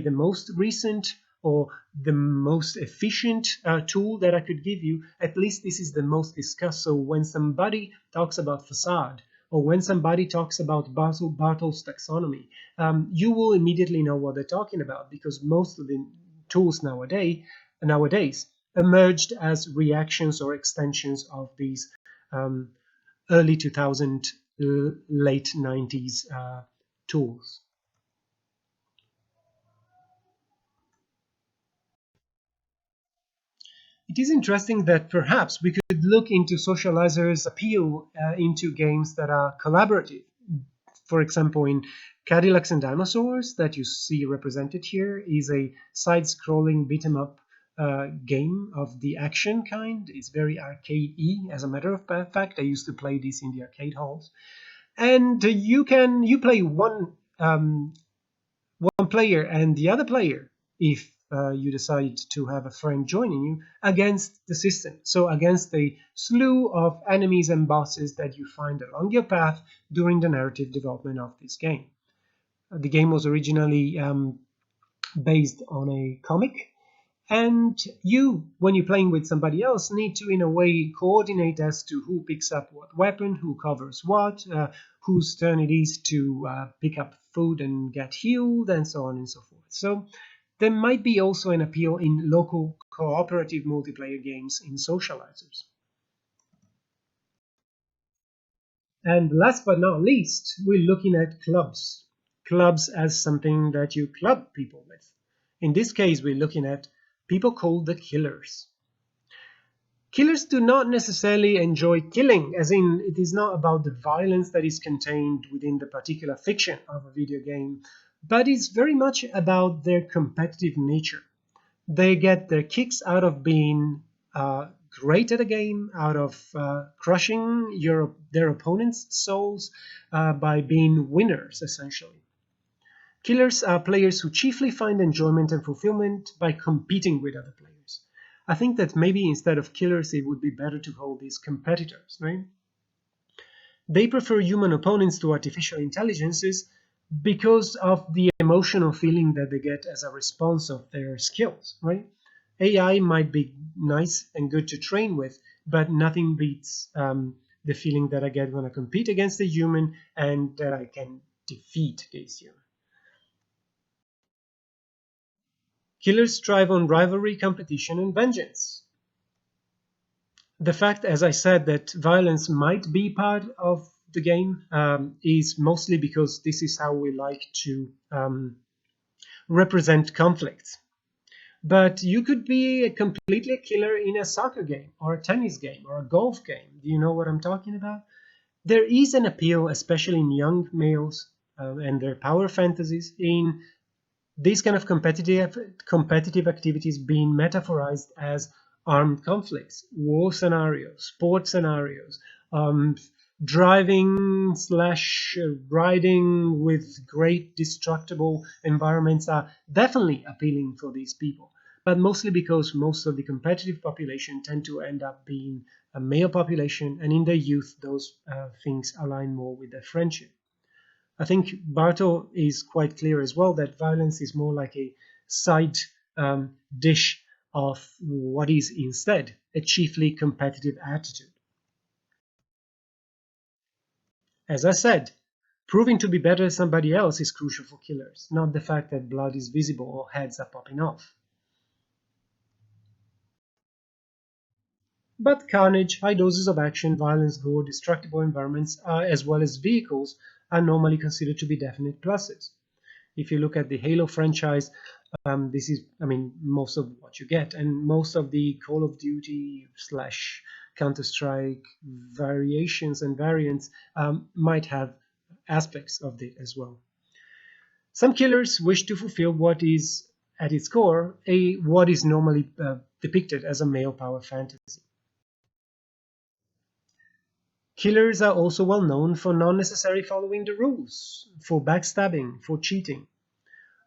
most recent or the most efficient tool that I could give you, at least this is the most discussed. So when somebody talks about Facade, or when somebody talks about Bartle's taxonomy, you will immediately know what they're talking about, because most of the tools nowadays emerged as reactions or extensions of these early 2000, late 90s tools. It is interesting that perhaps we could look into socializers' appeal into games that are collaborative. For example, in Cadillacs and Dinosaurs, that you see represented here, is a side-scrolling beat-em-up game of the action kind. It's very arcade-y. As a matter of fact, I used to play this in the arcade halls. And you play one player and the other player, if you decide to have a friend joining you, against the system. So against a slew of enemies and bosses that you find along your path during the narrative development of this game. The game was originally based on a comic, and you, when you're playing with somebody else, need to, in a way, coordinate as to who picks up what weapon, who covers what, whose turn it is to pick up food and get healed, and so on and so forth. So there might be also an appeal in local cooperative multiplayer games in socializers. And last but not least, we're looking at clubs. Clubs as something that you club people with. In this case, we're looking at people called the killers. Killers do not necessarily enjoy killing, as in it is not about the violence that is contained within the particular fiction of a video game, but it's very much about their competitive nature. They get their kicks out of being great at a game, out of crushing their opponent's souls by being winners, essentially. Killers are players who chiefly find enjoyment and fulfillment by competing with other players. I think that maybe instead of killers, it would be better to call these competitors, right? They prefer human opponents to artificial intelligences because of the emotional feeling that they get as a response of their skills, right? AI might be nice and good to train with, but nothing beats the feeling that I get when I compete against a human and that I can defeat this human. Killers thrive on rivalry, competition, and vengeance. The fact, as I said, that violence might be part of the game is mostly because this is how we like to represent conflicts. But you could be completely a killer in a soccer game or a tennis game or a golf game. Do you know what I'm talking about? There is an appeal, especially in young males and their power fantasies, in these kind of competitive activities being metaphorized as armed conflicts, war scenarios, sports scenarios, driving slash riding with great destructible environments are definitely appealing for these people, but mostly because most of the competitive population tend to end up being a male population, and in their youth those things align more with their friendship. I think Barto is quite clear as well that violence is more like a side dish of what is instead a chiefly competitive attitude. As I said, proving to be better than somebody else is crucial for killers, not the fact that blood is visible or heads are popping off. But carnage, high doses of action, violence, gore, destructible environments, as well as vehicles, are normally considered to be definite pluses. If you look at the Halo franchise, this is, I mean, most of what you get, and most of the Call of Duty slash Counter-Strike variations and variants might have aspects of it as well. Some killers wish to fulfill what is, at its core, what is normally depicted as a male power fantasy. Killers are also well known for not necessarily following the rules, for backstabbing, for cheating.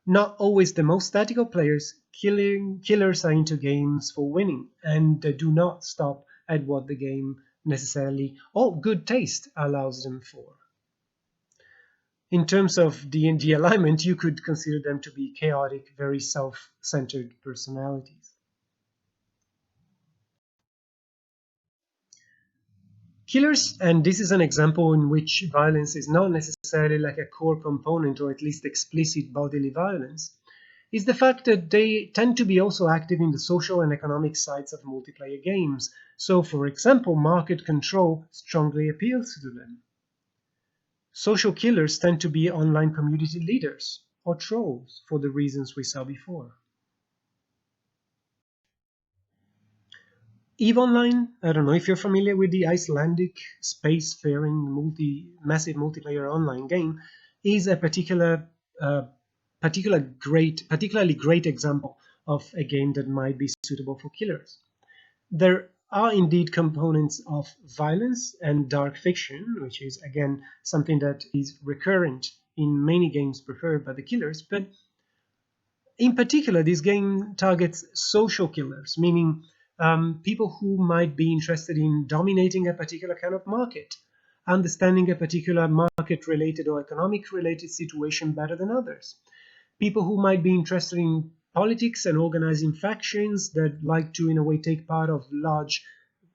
Not always the most tactical players, killers are into games for winning, and they do not stop at what the game necessarily or good taste allows them for. In terms of D&D alignment, you could consider them to be chaotic, very self-centered personalities. Killers, and this is an example in which violence is not necessarily like a core component or at least explicit bodily violence, is the fact that they tend to be also active in the social and economic sides of multiplayer games. So, for example, market control strongly appeals to them. Social killers tend to be online community leaders or trolls for the reasons we saw before. EVE Online, I don't know if you're familiar with the Icelandic spacefaring massive multiplayer online game, is a particularly great example of a game that might be suitable for killers. There are indeed components of violence and dark fiction, which is again something that is recurrent in many games preferred by the killers, but in particular, this game targets social killers, meaning people who might be interested in dominating a particular kind of market, understanding a particular market related or economic related situation better than others. People who might be interested in politics and organizing factions that like to, in a way, take part of large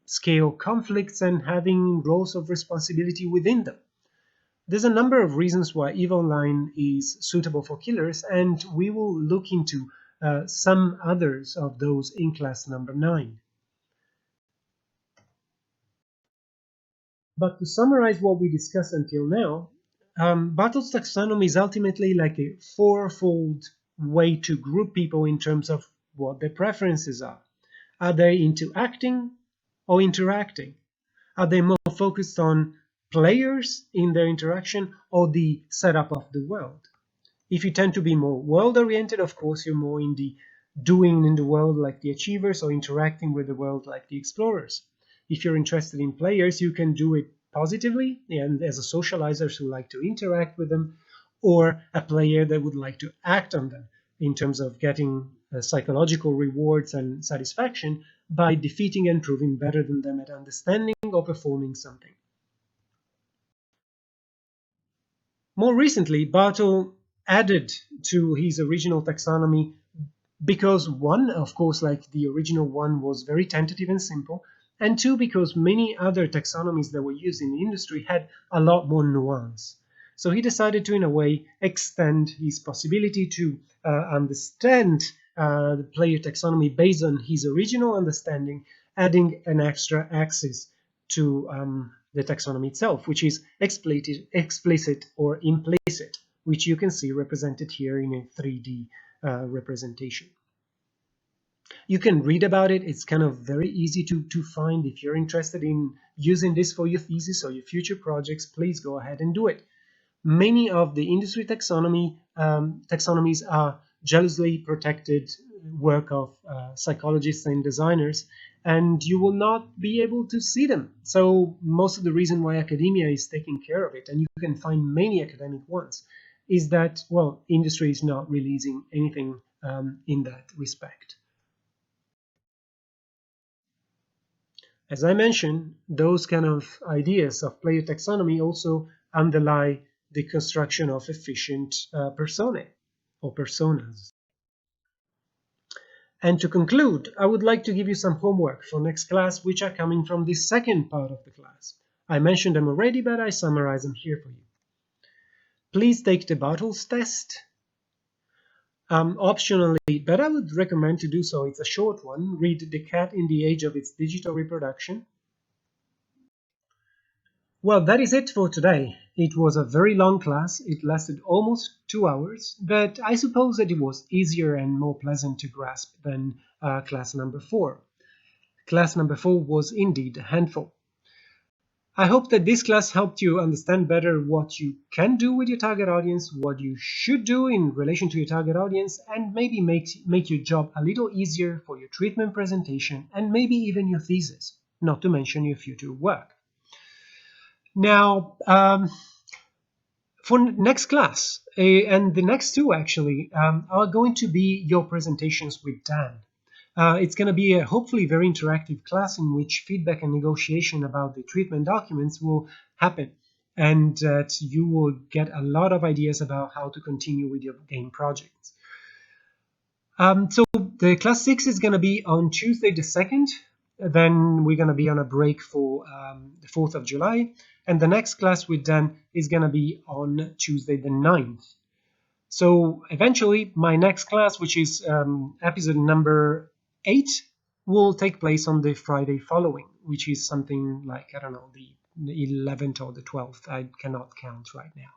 scale conflicts and having roles of responsibility within them. There's a number of reasons why EVE Online is suitable for killers, and we will look into some others of those in class number 9. But to summarize what we discussed until now, Bartle's taxonomy is ultimately like a fourfold way to group people in terms of what their preferences are. Are they into acting or interacting? Are they more focused on players in their interaction or the setup of the world? If you tend to be more world-oriented, of course, you're more in the doing in the world like the achievers or interacting with the world like the explorers. If you're interested in players, you can do it positively and as a socializer who like to interact with them, or a player that would like to act on them in terms of getting psychological rewards and satisfaction by defeating and proving better than them at understanding or performing something. More recently, Bartle added to his original taxonomy because one, of course, like the original one, was very tentative and simple, and two, because many other taxonomies that were used in the industry had a lot more nuance. So he decided to, in a way, extend his possibility to understand the player taxonomy based on his original understanding, adding an extra axis to the taxonomy itself, which is explicit or implicit, which you can see represented here in a 3D representation. You can read about it. It's kind of very easy to find. If you're interested in using this for your thesis or your future projects, please go ahead and do it. Many of the industry taxonomies are jealously protected work of psychologists and designers, and you will not be able to see them. So most of the reason why academia is taking care of it, and you can find many academic ones, is that, well, industry is not releasing anything in that respect. As I mentioned, those kind of ideas of player taxonomy also underlie the construction of efficient personae or personas. And to conclude, I would like to give you some homework for next class, which are coming from the second part of the class. I mentioned them already, but I summarize them here for you. Please take the Bartle's test. Optionally, but I would recommend to do so. It's a short one. Read The Cat in the Age of Its Digital Reproduction. Well, that is it for today. It was a very long class. It lasted almost 2 hours, but I suppose that it was easier and more pleasant to grasp than class number 4. Class number 4 was indeed a handful. I hope that this class helped you understand better what you can do with your target audience, what you should do in relation to your target audience, and maybe make your job a little easier for your treatment presentation and maybe even your thesis, not to mention your future work. Now, for next class, and the next two actually, are going to be your presentations with Dan. It's going to be a hopefully very interactive class in which feedback and negotiation about the treatment documents will happen, and that you will get a lot of ideas about how to continue with your game projects. So the class 6 is going to be on Tuesday the 2nd. Then we're going to be on a break for the 4th of July. And the next class with Dan is going to be on Tuesday the 9th. So eventually, my next class, which is episode number 8, will take place on the Friday following, which is something like, I don't know, the 11th or the 12th. I cannot count right now.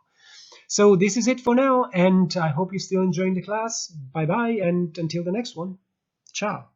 So this is it for now, and I hope you're still enjoying the class. Bye-bye, and until the next one. Ciao.